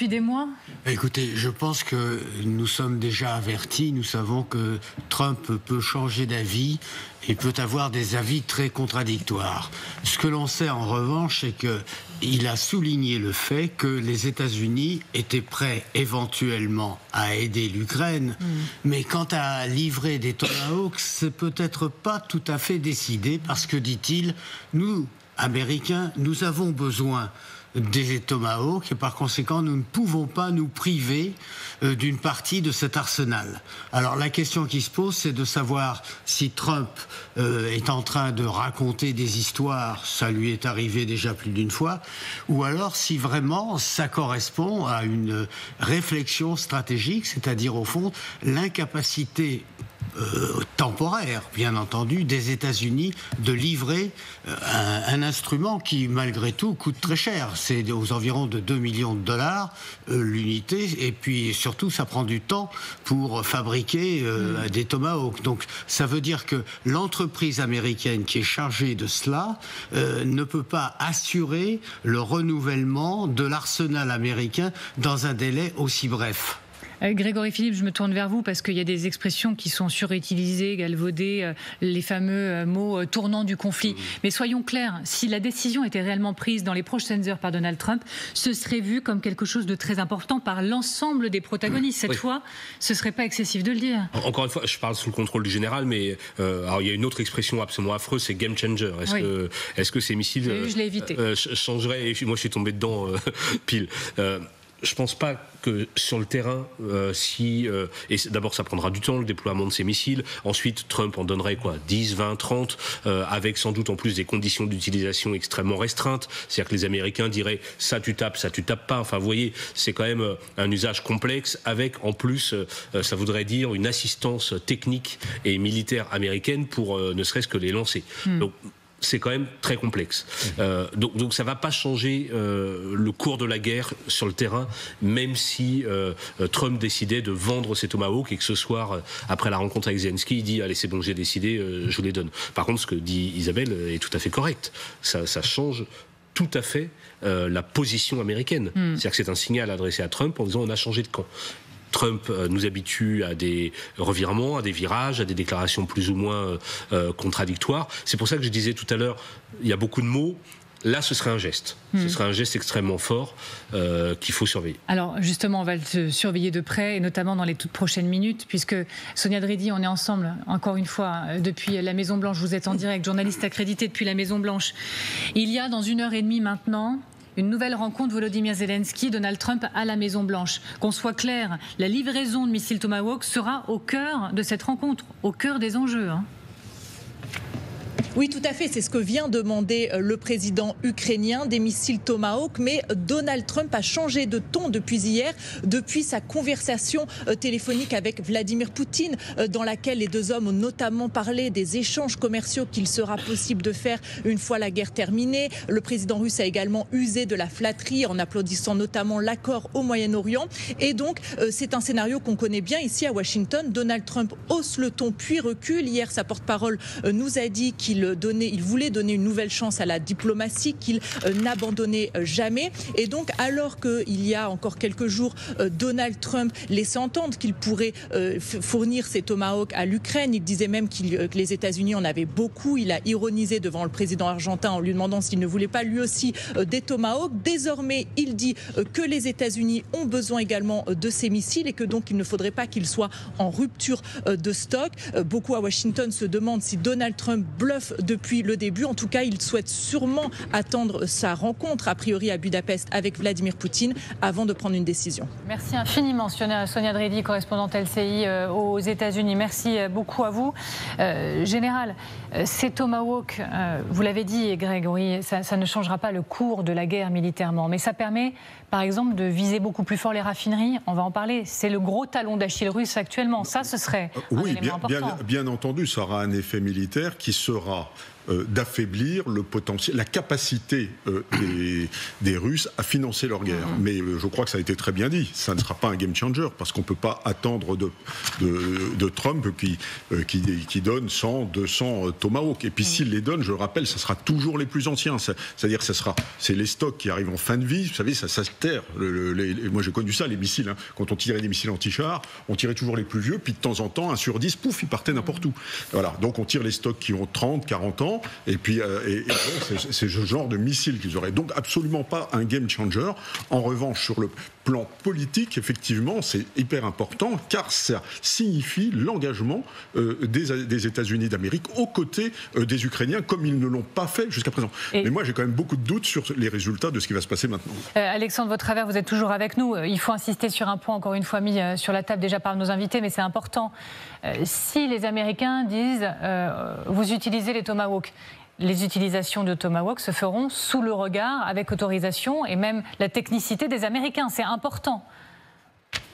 des mois ? Écoutez, je pense que nous sommes déjà avertis. Nous savons que Trump peut changer d'avis et peut avoir des avis très contradictoires. Ce que l'on sait en revanche, c'est qu'il a souligné le fait que les États-Unis étaient prêts éventuellement à aider l'Ukraine, mais quant à livrer des Tomahawks, c'est peut-être pas tout à fait décidé parce que, dit-il, nous, Américains, nous avons besoin des Tomahawks et par conséquent nous ne pouvons pas nous priver d'une partie de cet arsenal. Alors la question qui se pose, c'est de savoir si Trump est en train de raconter des histoires, ça lui est arrivé déjà plus d'une fois, ou alors si vraiment ça correspond à une réflexion stratégique, c'est-à-dire au fond l'incapacité temporaire, bien entendu, des États-Unis de livrer un instrument qui, malgré tout, coûte très cher. C'est aux environs de 2 millions de dollars l'unité, et puis surtout, ça prend du temps pour fabriquer des Tomahawks. Donc, ça veut dire que l'entreprise américaine qui est chargée de cela ne peut pas assurer le renouvellement de l'arsenal américain dans un délai aussi bref. Grégory Philippe, je me tourne vers vous parce qu'il y a des expressions qui sont surutilisées, galvaudées, les fameux mots tournant du conflit. Mais soyons clairs, si la décision était réellement prise dans les prochaines heures par Donald Trump, ce serait vu comme quelque chose de très important par l'ensemble des protagonistes. Cette fois, ce ne serait pas excessif de le dire. Encore une fois, je parle sous le contrôle du général, mais alors, il y a une autre expression absolument affreuse, c'est game changer. Est-ce que ces missiles je l'ai évité. Changeraient, et moi je suis tombé dedans pile. Je pense pas que sur le terrain, et d'abord ça prendra du temps le déploiement de ces missiles, ensuite Trump en donnerait 10, 20, 30, avec sans doute en plus des conditions d'utilisation extrêmement restreintes, c'est-à-dire que les Américains diraient ça tu tapes pas, enfin vous voyez, c'est quand même un usage complexe, avec en plus, ça voudrait dire une assistance technique et militaire américaine pour ne serait-ce que les lancer. Donc, c'est quand même très complexe. Donc ça ne va pas changer le cours de la guerre sur le terrain, même si Trump décidait de vendre ses Tomahawks et que ce soir, après la rencontre avec Zelensky, il dit « Allez, c'est bon, j'ai décidé, je vous les donne ». Par contre, ce que dit Isabelle est tout à fait correct. Ça change tout à fait la position américaine. C'est-à-dire que c'est un signal adressé à Trump en disant « On a changé de camp ». Trump nous habitue à des revirements, à des virages, à des déclarations plus ou moins contradictoires. C'est pour ça que je disais tout à l'heure, il y a beaucoup de mots. Là, ce serait un geste. Ce serait un geste extrêmement fort qu'il faut surveiller. Alors, justement, on va le surveiller de près, et notamment dans les toutes prochaines minutes, puisque Sonia Dridi, on est ensemble, encore une fois, depuis la Maison-Blanche. Vous êtes en direct, journaliste accrédité depuis la Maison-Blanche. Il y a, dans 1h30 maintenant, une nouvelle rencontre Volodymyr Zelensky, Donald Trump à la Maison-Blanche. Qu'on soit clair, la livraison de missiles Tomahawk sera au cœur de cette rencontre, au cœur des enjeux. Oui, tout à fait. C'est ce que vient demander le président ukrainien, des missiles Tomahawk. Mais Donald Trump a changé de ton depuis hier, depuis sa conversation téléphonique avec Vladimir Poutine, dans laquelle les deux hommes ont notamment parlé des échanges commerciaux qu'il sera possible de faire une fois la guerre terminée. Le président russe a également usé de la flatterie en applaudissant notamment l'accord au Moyen-Orient. Et donc, c'est un scénario qu'on connaît bien ici à Washington. Donald Trump hausse le ton puis recule. Hier, sa porte-parole nous a dit qu'il voulait donner une nouvelle chance à la diplomatie, qu'il n'abandonnait jamais. Et donc, alors qu'il y a encore quelques jours, Donald Trump laissait entendre qu'il pourrait fournir ses Tomahawks à l'Ukraine. Il disait même que les États-Unis en avaient beaucoup. Il a ironisé devant le président argentin en lui demandant s'il ne voulait pas lui aussi des Tomahawks. Désormais, il dit que les États-Unis ont besoin également de ces missiles et que donc il ne faudrait pas qu'ils soient en rupture de stock. Beaucoup à Washington se demandent si Donald Trump bluffe depuis le début. En tout cas, il souhaite sûrement attendre sa rencontre, a priori à Budapest, avec Vladimir Poutine, avant de prendre une décision. Merci infiniment, Sonia Dridi, correspondante LCI aux États-Unis. Merci beaucoup à vous. Général, ces Tomahawks, vous l'avez dit, Grégory, ça ne changera pas le cours de la guerre militairement, mais ça permet, par exemple, de viser beaucoup plus fort les raffineries. On va en parler. C'est le gros talon d'Achille russe actuellement. Ça, ce serait un élément important. Bien entendu, ça aura un effet militaire qui sera d'affaiblir le potentiel, la capacité des Russes à financer leur guerre. Mais je crois que ça a été très bien dit. Ça ne sera pas un game changer parce qu'on ne peut pas attendre de Trump qui donne 100, 200 Tomahawks. Et puis s'il les donne, je le rappelle, ça sera toujours les plus anciens. C'est-à-dire que c'est les stocks qui arrivent en fin de vie. Vous savez, ça s'altère. Moi, j'ai connu ça, les missiles. Hein. Quand on tirait des missiles anti-chars, on tirait toujours les plus vieux. Puis de temps en temps, 1 sur 10, pouf, ils partaient n'importe où. Voilà. Donc on tire les stocks qui ont 30, 40 ans. Et puis, c'est ce genre de missile qu'ils auraient. Donc, absolument pas un game changer. En revanche, sur le plan politique, effectivement, c'est hyper important, car ça signifie l'engagement des États-Unis d'Amérique aux côtés des Ukrainiens, comme ils ne l'ont pas fait jusqu'à présent. Mais moi, j'ai quand même beaucoup de doutes sur les résultats de ce qui va se passer maintenant. Alexandre Vautravers, vous êtes toujours avec nous. Il faut insister sur un point, encore une fois, mis sur la table déjà par nos invités, mais c'est important. Si les Américains disent vous utilisez les Tomahawks, les utilisations de Tomahawk se feront sous le regard, avec autorisation et même la technicité des Américains. C'est important.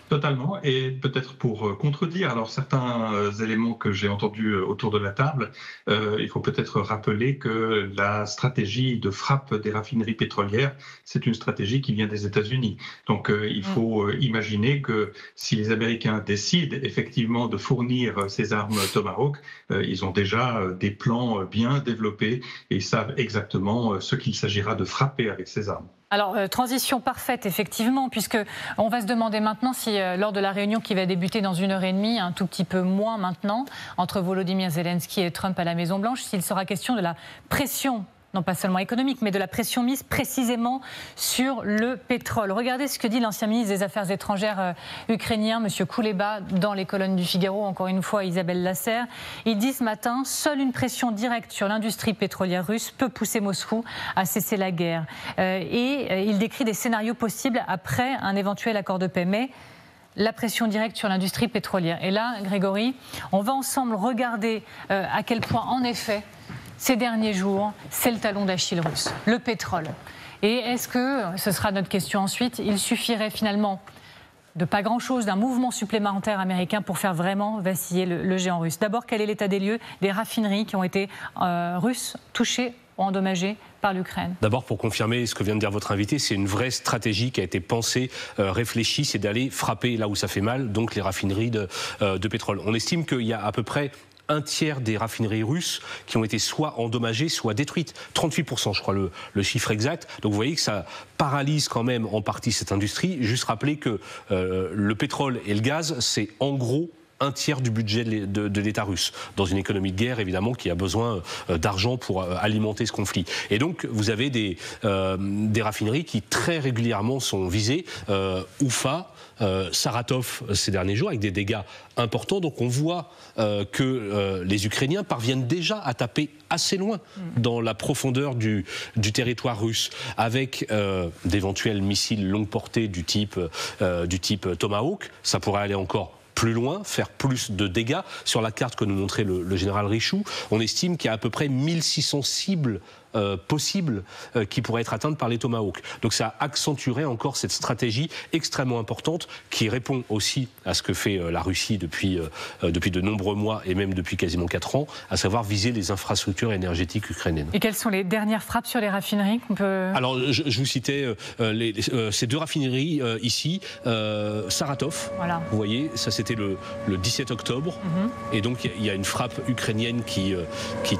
Totalement, et peut-être pour contredire alors certains éléments que j'ai entendus autour de la table, il faut peut-être rappeler que la stratégie de frappe des raffineries pétrolières, c'est une stratégie qui vient des États-Unis. Donc il faut imaginer que si les Américains décident effectivement de fournir ces armes Tomahawk, ils ont déjà des plans bien développés et ils savent exactement ce qu'il s'agira de frapper avec ces armes. Alors, transition parfaite, effectivement, puisque on va se demander maintenant si, lors de la réunion qui va débuter dans 1h30, un tout petit peu moins maintenant, entre Volodymyr Zelensky et Trump à la Maison-Blanche, s'il sera question de la pression, non pas seulement économique, mais de la pression mise précisément sur le pétrole. Regardez ce que dit l'ancien ministre des Affaires étrangères ukrainien, M. Kouleba, dans les colonnes du Figaro, encore une fois Isabelle Lasserre. Il dit ce matin, seule une pression directe sur l'industrie pétrolière russe peut pousser Moscou à cesser la guerre. Et il décrit des scénarios possibles après un éventuel accord de paix. Mais la pression directe sur l'industrie pétrolière. Et là, Grégory, on va ensemble regarder à quel point, en effet, ces derniers jours, c'est le talon d'Achille russe, le pétrole. Et est-ce que, ce sera notre question ensuite, il suffirait finalement de pas grand-chose, d'un mouvement supplémentaire américain pour faire vraiment vaciller le géant russe? D'abord, quel est l'état des lieux des raffineries qui ont été russes touchées ou endommagées par l'Ukraine? D'abord, pour confirmer ce que vient de dire votre invité, c'est une vraie stratégie qui a été pensée, réfléchie, c'est d'aller frapper là où ça fait mal, donc les raffineries de pétrole. On estime qu'il y a à peu près un tiers des raffineries russes qui ont été soit endommagées, soit détruites. 38%, je crois, le chiffre exact. Donc vous voyez que ça paralyse quand même en partie cette industrie. Juste rappeler que le pétrole et le gaz, c'est en gros un tiers du budget de l'État russe, dans une économie de guerre, évidemment, qui a besoin d'argent pour alimenter ce conflit. Et donc, vous avez des raffineries qui, très régulièrement, sont visées. Oufa, Saratov ces derniers jours, avec des dégâts importants. Donc on voit que les Ukrainiens parviennent déjà à taper assez loin dans la profondeur du territoire russe, avec d'éventuels missiles longue portée du type Tomahawk. Ça pourrait aller encore plus loin, faire plus de dégâts. Sur la carte que nous montrait le général Richoux, on estime qu'il y a à peu près 1600 cibles possibles qui pourraient être atteintes par les Tomahawks. Donc ça accentuerait encore cette stratégie extrêmement importante qui répond aussi à ce que fait la Russie depuis de nombreux mois et même depuis quasiment 4 ans, à savoir viser les infrastructures énergétiques ukrainiennes. Et quelles sont les dernières frappes sur les raffineries qu'on peut... Alors je vous citais ces 2 raffineries ici, Saratov, voilà. Vous voyez, ça c'était le 17 octobre, et donc il y a une frappe ukrainienne qui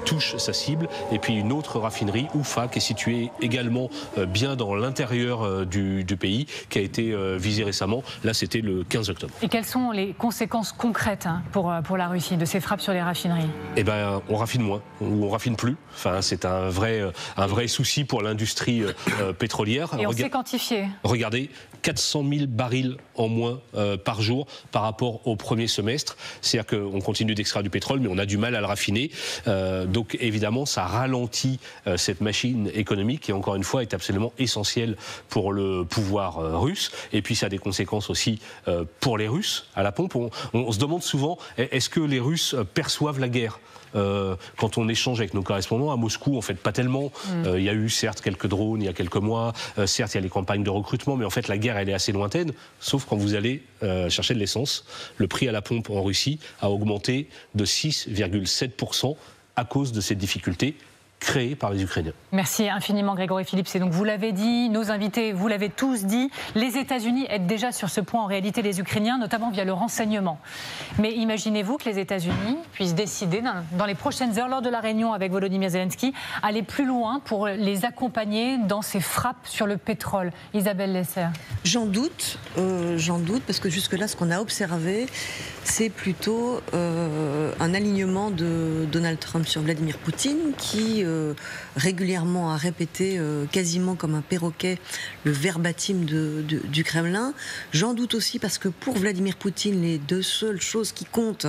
touche sa cible, et puis une autre raffinerie, Oufa, qui est située également bien dans l'intérieur du pays, qui a été visée récemment. Là, c'était le 15 octobre. Et quelles sont les conséquences concrètes pour la Russie de ces frappes sur les raffineries? Eh bien, on raffine moins, ou on raffine plus. Enfin, c'est un vrai souci pour l'industrie pétrolière. Et on sait quantifier. Regardez, 400 000 barils en moins par jour par rapport au premier semestre. C'est-à-dire qu'on continue d'extraire du pétrole, mais on a du mal à le raffiner. Donc, évidemment, ça ralentit cette machine économique qui, encore une fois, est absolument essentielle pour le pouvoir russe. Et puis, ça a des conséquences aussi pour les Russes à la pompe. On se demande souvent, est-ce que les Russes perçoivent la guerre ? Quand on échange avec nos correspondants à Moscou, en fait, pas tellement. Il y a eu certes quelques drones il y a quelques mois, certes il y a les campagnes de recrutement, mais en fait la guerre elle est assez lointaine, sauf quand vous allez chercher de l'essence. Le prix à la pompe en Russie a augmenté de 6,7% à cause de ces difficultés créés par les Ukrainiens. Merci infiniment Grégory Phillips. Et donc vous l'avez dit, nos invités, vous l'avez tous dit, les États-Unis aident déjà sur ce point en réalité les Ukrainiens, notamment via le renseignement. Mais imaginez-vous que les États-Unis puissent décider dans les prochaines heures, lors de la réunion avec Volodymyr Zelensky, aller plus loin pour les accompagner dans ces frappes sur le pétrole. Isabelle Lasserre. J'en doute, parce que jusque-là, ce qu'on a observé, c'est plutôt un alignement de Donald Trump sur Vladimir Poutine, qui régulièrement a répété quasiment comme un perroquet le verbatim du Kremlin. J'en doute aussi parce que pour Vladimir Poutine, les 2 seules choses qui comptent,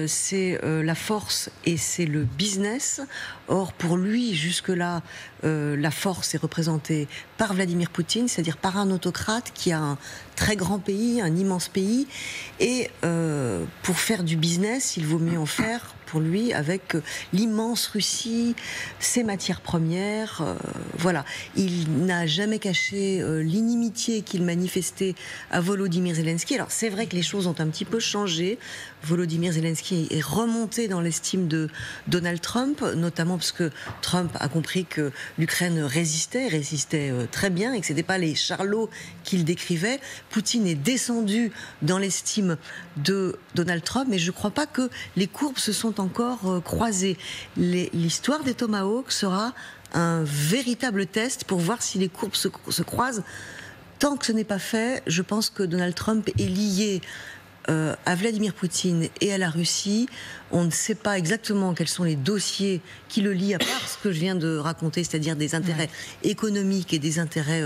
c'est la force et c'est le business. Or, pour lui, jusque-là, la force est représentée par Vladimir Poutine, c'est-à-dire par un autocrate qui a un très grand pays, un immense pays. Et pour faire du business, il vaut mieux en faire, pour lui, avec l'immense Russie, ses matières premières. Voilà. Il n'a jamais caché l'inimitié qu'il manifestait à Volodymyr Zelensky. Alors, c'est vrai que les choses ont un petit peu changé. Volodymyr Zelensky est remonté dans l'estime de Donald Trump, notamment parce que Trump a compris que l'Ukraine résistait très bien et que ce n'était pas les charlots qu'il décrivait. Poutine est descendu dans l'estime de Donald Trump, mais je ne crois pas que les courbes se sont encore croisées. L'histoire des Tomahawks sera un véritable test pour voir si les courbes se croisent. Tant que ce n'est pas fait, je pense que Donald Trump est lié à Vladimir Poutine et à la Russie. On ne sait pas exactement quels sont les dossiers qui le lient, à part ce que je viens de raconter, c'est-à-dire des intérêts économiques et des intérêts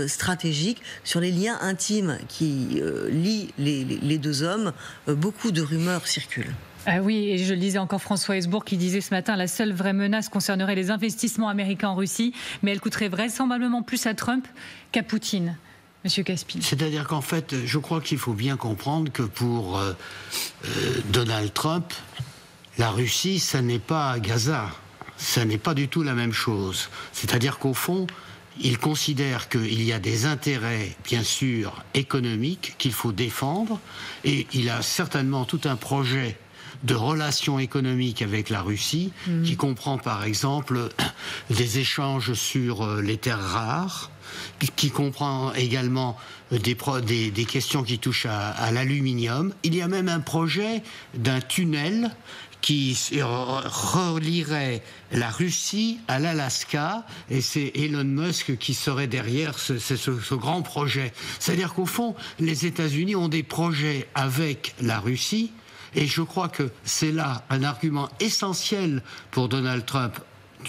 stratégiques. Sur les liens intimes qui lient les deux hommes, beaucoup de rumeurs circulent. Ah oui, et je lisais encore François Hesbourg qui disait ce matin la seule vraie menace concernerait les investissements américains en Russie, mais elle coûterait vraisemblablement plus à Trump qu'à Poutine. Monsieur Caspin. C'est-à-dire qu'en fait, je crois qu'il faut bien comprendre que pour Donald Trump, la Russie, ça n'est pas Gaza. Ça n'est pas du tout la même chose. C'est-à-dire qu'au fond, il considère qu'il y a des intérêts, bien sûr, économiques qu'il faut défendre, et il a certainement tout un projet de relations économiques avec la Russie, qui comprend par exemple des échanges sur les terres rares, qui comprend également des questions qui touchent à l'aluminium. Il y a même un projet d'un tunnel qui relierait la Russie à l'Alaska, et c'est Elon Musk qui serait derrière ce grand projet. C'est-à-dire qu'au fond, les États-Unis ont des projets avec la Russie, et je crois que c'est là un argument essentiel pour Donald Trump,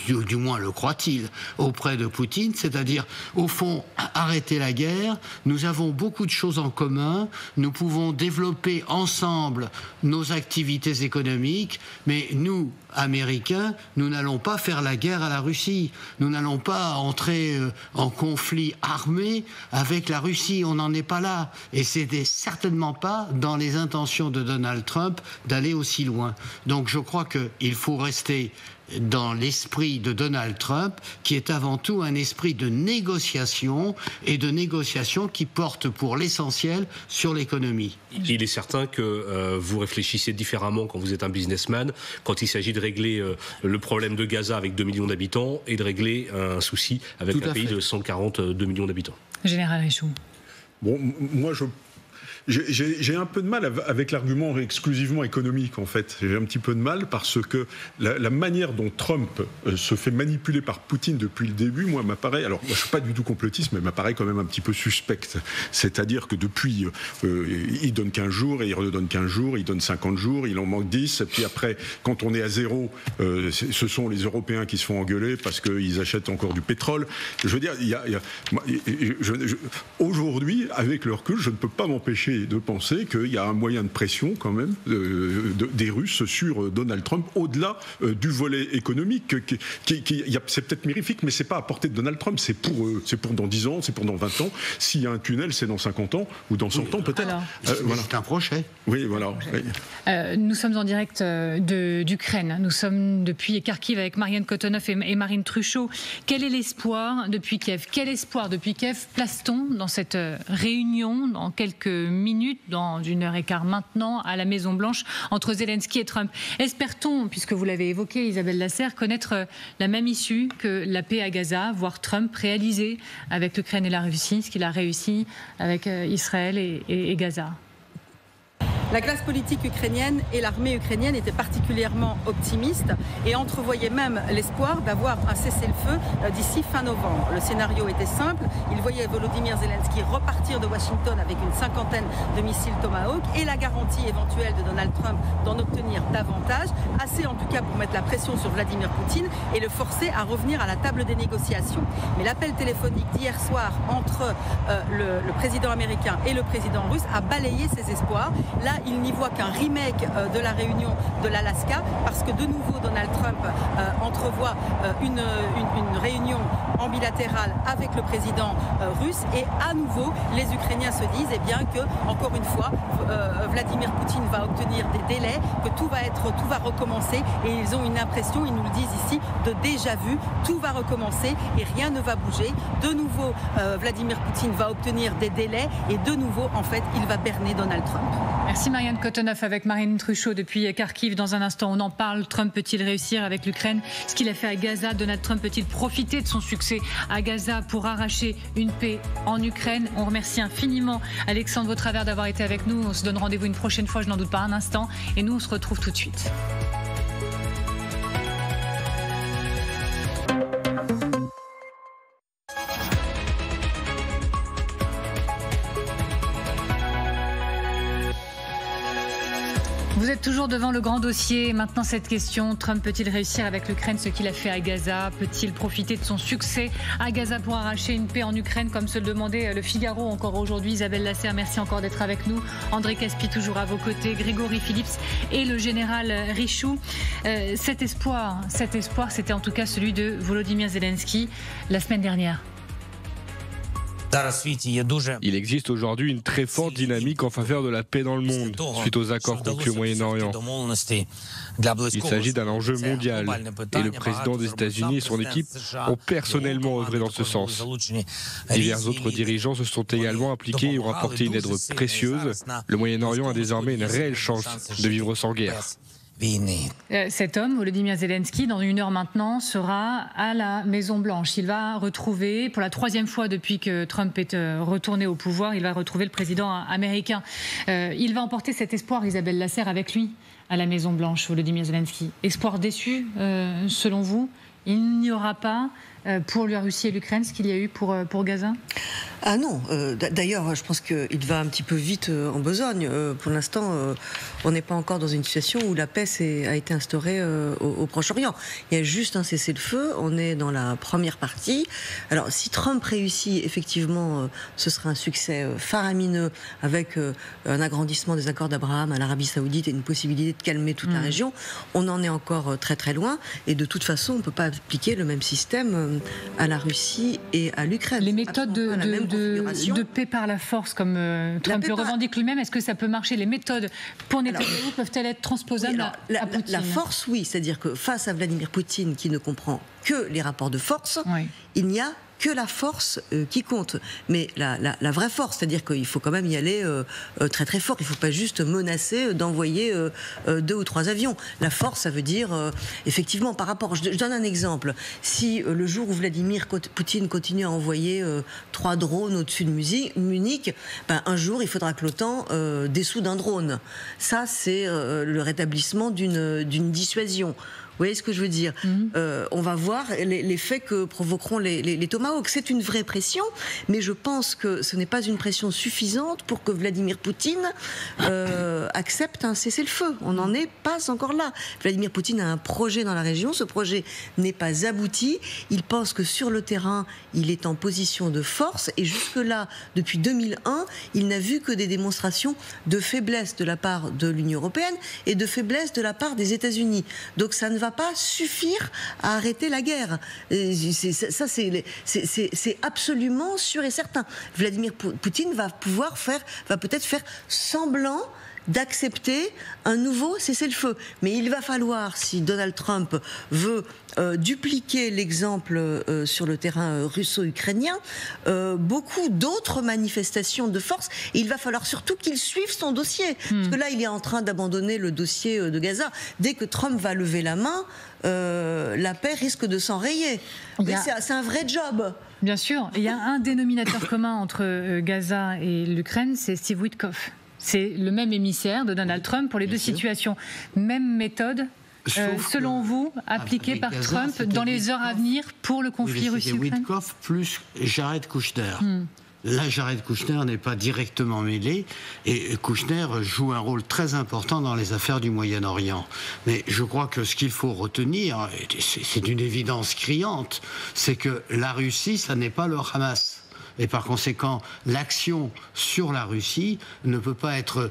du moins le croit-il, auprès de Poutine, c'est-à-dire, au fond, arrêter la guerre. Nous avons beaucoup de choses en commun, nous pouvons développer ensemble nos activités économiques, mais nous, Américains, nous n'allons pas faire la guerre à la Russie, nous n'allons pas entrer en conflit armé avec la Russie, on n'en est pas là, et c'était certainement pas dans les intentions de Donald Trump d'aller aussi loin. Donc je crois qu'il faut rester dans l'esprit de Donald Trump, qui est avant tout un esprit de négociation, et de négociation qui porte pour l'essentiel sur l'économie. Il est certain que vous réfléchissez différemment quand vous êtes un businessman, quand il s'agit de régler le problème de Gaza avec 2 millions d'habitants et de régler un souci avec un pays de 142 millions d'habitants. Général Richoux. Bon, moi j'ai un peu de mal avec l'argument exclusivement économique, en fait. J'ai un petit peu de mal parce que la manière dont Trump se fait manipuler par Poutine depuis le début, moi, m'apparaît... Alors, moi, je ne suis pas du tout complotiste, mais m'apparaît quand même un petit peu suspecte. C'est-à-dire que depuis, il donne 15 jours, et il redonne 15 jours, il donne 50 jours, il en manque 10, et puis après, quand on est à zéro, ce sont les Européens qui se font engueuler parce qu'ils achètent encore du pétrole. Je veux dire, aujourd'hui, avec le recul, je ne peux pas m'empêcher de penser qu'il y a un moyen de pression quand même des Russes sur Donald Trump, au-delà du volet économique. C'est peut-être mirifique, mais c'est pas à portée de Donald Trump, c'est pour dans 10 ans, c'est pour dans 20 ans. S'il y a un tunnel, c'est dans 50 ans, ou dans 100 ans peut-être. Voilà. C'est un projet. Oui, voilà. Oui. Nous sommes en direct d'Ukraine. Nous sommes depuis Kharkiv avec Marianne Cotonoff et Marine Truchot. Quel est l'espoir depuis Kiev? Quel espoir depuis Kiev place-t-on dans cette réunion dans quelques minutes, dans 1h15 maintenant, à la Maison-Blanche, entre Zelensky et Trump? Espère-t-on, puisque vous l'avez évoqué, Isabelle Lasserre, connaître la même issue que la paix à Gaza, voir Trump réaliser avec l'Ukraine et la Russie ce qu'il a réussi avec Israël et Gaza? La classe politique ukrainienne et l'armée ukrainienne étaient particulièrement optimistes et entrevoyaient même l'espoir d'avoir un cessez-le-feu d'ici fin novembre. Le scénario était simple, ils voyaient Volodymyr Zelensky repartir de Washington avec une 50aine de missiles Tomahawk et la garantie éventuelle de Donald Trump d'en obtenir davantage, assez en tout cas pour mettre la pression sur Vladimir Poutine et le forcer à revenir à la table des négociations. Mais l'appel téléphonique d'hier soir entre le président américain et le président russe a balayé ces espoirs. Là, il n'y voit qu'un remake de la réunion de l'Alaska parce que de nouveau Donald Trump entrevoit une réunion en bilatéral avec le président russe et à nouveau les Ukrainiens se disent que encore une fois Vladimir Poutine va obtenir des délais, que tout va recommencer et ils ont une impression, ils nous le disent ici, de déjà vu, tout va recommencer et rien ne va bouger. De nouveau Vladimir Poutine va obtenir des délais et de nouveau en fait il va berner Donald Trump. Merci Marianne Cotonoff avec Marine Truchot depuis Kharkiv. Dans un instant, on en parle. Trump peut-il réussir avec l'Ukraine ce qu'il a fait à Gaza? Donald Trump peut-il profiter de son succès à Gaza pour arracher une paix en Ukraine? On remercie infiniment Alexandre Vautravers d'avoir été avec nous. On se donne rendez-vous une prochaine fois, je n'en doute pas un instant. Et nous, on se retrouve tout de suite. Vous êtes toujours devant le grand dossier. Maintenant, cette question, Trump peut-il réussir avec l'Ukraine ce qu'il a fait à Gaza? Peut-il profiter de son succès à Gaza pour arracher une paix en Ukraine, comme se le demandait le Figaro encore aujourd'hui? Isabelle Lasserre, merci encore d'être avec nous. André Caspi, toujours à vos côtés. Grégory Phillips et le général Richoux. Cet espoir, c'était en tout cas celui de Volodymyr Zelensky la semaine dernière. Il existe aujourd'hui une très forte dynamique en faveur de la paix dans le monde, suite aux accords conclus au Moyen-Orient. Il s'agit d'un enjeu mondial, et le président des États-Unis et son équipe ont personnellement œuvré dans ce sens. Divers autres dirigeants se sont également impliqués et ont apporté une aide précieuse. Le Moyen-Orient a désormais une réelle chance de vivre sans guerre. Cet homme, Volodymyr Zelensky, dans 1 heure maintenant, sera à la Maison-Blanche. Il va retrouver, pour la 3e fois depuis que Trump est retourné au pouvoir, il va retrouver le président américain. Il va emporter cet espoir, Isabelle Lasserre, avec lui à la Maison-Blanche, Volodymyr Zelensky. Espoir déçu, selon vous? Il n'y aura pas pour la Russie et l'Ukraine ce qu'il y a eu pour Gaza? Ah non, d'ailleurs je pense qu'il va un petit peu vite en besogne. Pour l'instant, on n'est pas encore dans une situation où la paix a été instaurée au Proche-Orient. Il y a juste un cessez-le-feu, on est dans la première partie. Alors si Trump réussit, effectivement, ce sera un succès faramineux avec un agrandissement des accords d'Abraham à l'Arabie Saoudite et une possibilité de calmer toute la région. On en est encore très très loin et de toute façon on ne peut pas appliquer le même système à la Russie et à l'Ukraine. Les méthodes de paix par la force, comme Trump le revendique lui-même, est-ce que ça peut marcher? Les méthodes pour Netanyahou peuvent-elles être transposables à Poutine? La force, oui. C'est-à-dire que face à Vladimir Poutine, qui ne comprend que les rapports de force, il n'y a que la force qui compte. Mais la vraie force, c'est-à-dire qu'il faut quand même y aller très très fort. Il ne faut pas juste menacer d'envoyer 2 ou 3 avions. La force, ça veut dire, effectivement, par rapport... Je donne un exemple. Si le jour où Vladimir Poutine continue à envoyer 3 drones au-dessus de Munich, un jour, il faudra que l'OTAN dessoude un drone. Ça, c'est le rétablissement d'une dissuasion. Vous voyez ce que je veux dire? On va voir l'effet que provoqueront les Tomahawks. C'est une vraie pression, mais je pense que ce n'est pas une pression suffisante pour que Vladimir Poutine accepte un cessez-le-feu. On n'en est pas encore là. Vladimir Poutine a un projet dans la région. Ce projet n'est pas abouti. Il pense que sur le terrain, il est en position de force. Et jusque-là, depuis 2001, il n'a vu que des démonstrations de faiblesse de la part de l'Union européenne et de faiblesse de la part des États-Unis. Donc ça ne va pas suffire à arrêter la guerre. Ça, c'est absolument sûr et certain. Vladimir Poutine va peut-être faire semblant d'accepter un nouveau cessez-le-feu. Mais il va falloir, si Donald Trump veut dupliquer l'exemple sur le terrain russo-ukrainien, beaucoup d'autres manifestations de force. Et il va falloir surtout qu'il suive son dossier. Parce que là, il est en train d'abandonner le dossier de Gaza. Dès que Trump va lever la main, la paix risque de s'enrayer. C'est un vrai job. Bien sûr. Il y a un dénominateur commun entre Gaza et l'Ukraine, c'est Steve Witkoff. C'est le même émissaire de Donald Trump pour les deux situations. Même méthode, selon vous, appliquée par Gaza, Trump dans les heures à venir pour le conflit russe-ukrainien? Witkoff plus Jared Kushner. Là, Jared Kushner n'est pas directement mêlé et Kushner joue un rôle très important dans les affaires du Moyen-Orient. Mais je crois que ce qu'il faut retenir, c'est une évidence criante, c'est que la Russie, ça n'est pas le Hamas. Et par conséquent, l'action sur la Russie ne peut pas être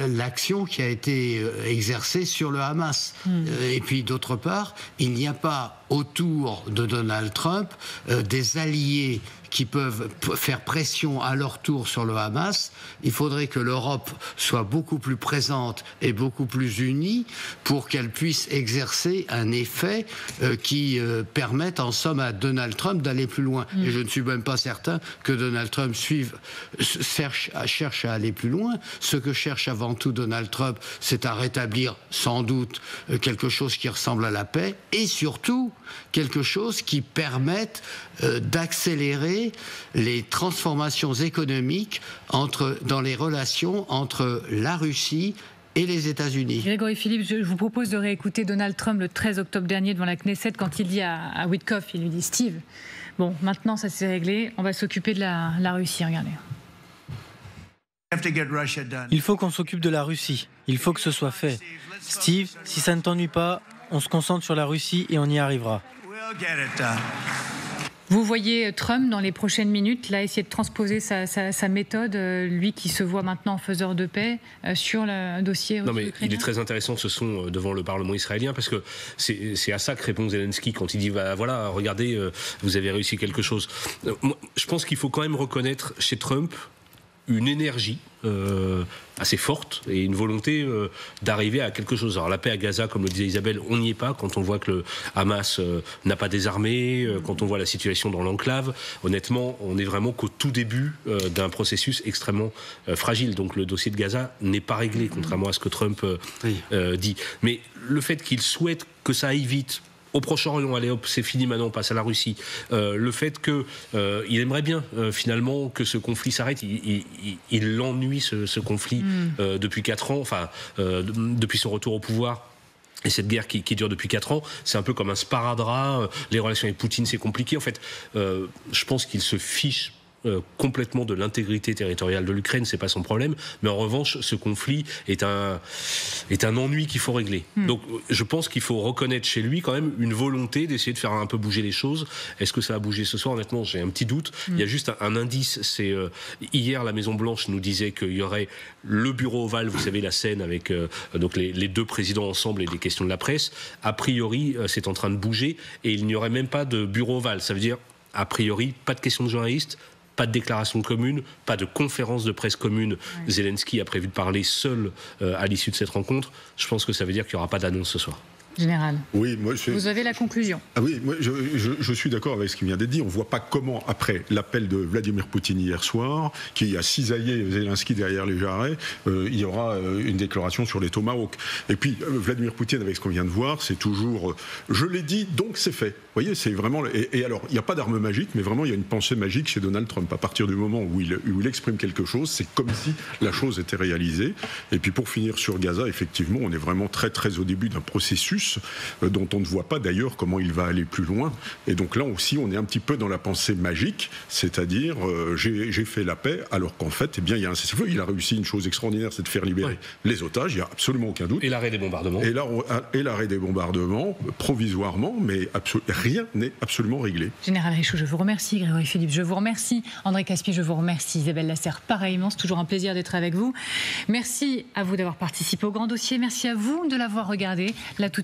l'action qui a été exercée sur le Hamas. Et puis d'autre part, il n'y a pas autour de Donald Trump des alliés qui peuvent faire pression à leur tour sur le Hamas. Il faudrait que l'Europe soit beaucoup plus présente et beaucoup plus unie pour qu'elle puisse exercer un effet qui permette en somme à Donald Trump d'aller plus loin. Et je ne suis même pas certain que Donald Trump cherche à aller plus loin. Ce que cherche avant tout Donald Trump, c'est à rétablir sans doute quelque chose qui ressemble à la paix et surtout quelque chose qui permette d'accélérer les transformations économiques dans les relations entre la Russie et les États-Unis. Grégory Phillips, je vous propose de réécouter Donald Trump le 13 octobre dernier devant la Knesset quand il dit à Witkoff, il lui dit « Steve, bon, maintenant ça s'est réglé, on va s'occuper de la Russie, regardez ». Il faut qu'on s'occupe de la Russie. Il faut que ce soit fait. Steve, si ça ne t'ennuie pas, on se concentre sur la Russie et on y arrivera. Vous voyez Trump dans les prochaines minutes là essayer de transposer sa méthode, lui qui se voit maintenant faiseur de paix sur le dossier ukrainien. Non mais il est très intéressant ce son devant le Parlement israélien parce que c'est à ça que répond Zelensky quand il dit voilà regardez vous avez réussi quelque chose. Moi, je pense qu'il faut quand même reconnaître chez Trump une énergie assez forte et une volonté d'arriver à quelque chose. Alors la paix à Gaza, comme le disait Isabelle, on n'y est pas quand on voit que le Hamas n'a pas désarmé, quand on voit la situation dans l'enclave. Honnêtement, on est vraiment qu'au tout début d'un processus extrêmement fragile. Donc le dossier de Gaza n'est pas réglé, contrairement à ce que Trump dit. Mais le fait qu'il souhaite que ça aille vite, au Proche-Orient, allez hop, c'est fini maintenant, on passe à la Russie. Le fait qu'il aimerait bien finalement que ce conflit s'arrête, il l'ennuie ce conflit depuis 4 ans, enfin depuis son retour au pouvoir. Et cette guerre qui dure depuis 4 ans, c'est un peu comme un sparadrap. Les relations avec Poutine, c'est compliqué. En fait, je pense qu'il se fiche complètement de l'intégrité territoriale de l'Ukraine, c'est pas son problème, mais en revanche ce conflit est un ennui qu'il faut régler. Donc je pense qu'il faut reconnaître chez lui quand même une volonté d'essayer de faire un peu bouger les choses. Est-ce que ça a bougé ce soir? Honnêtement j'ai un petit doute. Il y a juste un indice, c'est hier la Maison Blanche nous disait qu'il y aurait le bureau ovale, vous savez la scène avec donc les 2 présidents ensemble et des questions de la presse. A priori c'est en train de bouger et il n'y aurait même pas de bureau ovale, ça veut dire a priori pas de questions de journalistes, pas de déclaration commune, pas de conférence de presse commune. Zelensky a prévu de parler seul à l'issue de cette rencontre. Je pense que ça veut dire qu'il n'y aura pas d'annonce ce soir. Général, oui, moi, vous avez la conclusion. Ah oui, moi, je suis d'accord avec ce qui vient d'être dit. On ne voit pas comment, après l'appel de Vladimir Poutine hier soir, qui a cisaillé Zelensky derrière les jarrets, il y aura une déclaration sur les Tomahawks. Et puis, Vladimir Poutine, avec ce qu'on vient de voir, c'est toujours je l'ai dit, donc c'est fait. Vous voyez, c'est vraiment. Et alors, il n'y a pas d'arme magique, mais vraiment, il y a une pensée magique chez Donald Trump. À partir du moment où il exprime quelque chose, c'est comme si la chose était réalisée. Et puis, pour finir sur Gaza, effectivement, on est vraiment très, très au début d'un processus dont on ne voit pas d'ailleurs comment il va aller plus loin. Et donc là aussi, on est un petit peu dans la pensée magique, c'est-à-dire j'ai fait la paix, alors qu'en fait, eh bien, il y a un cessez-le-feu. Il a réussi une chose extraordinaire, c'est de faire libérer les otages, il n'y a absolument aucun doute. Et l'arrêt des bombardements. Et l'arrêt des bombardements, provisoirement, mais rien n'est absolument réglé. Général Richaud, je vous remercie. Grégory Philippe, je vous remercie. André Caspy, je vous remercie. Isabelle Lasserre, pareillement, c'est toujours un plaisir d'être avec vous. Merci à vous d'avoir participé au Grand Dossier. Merci à vous de l'avoir regardé. Là, tout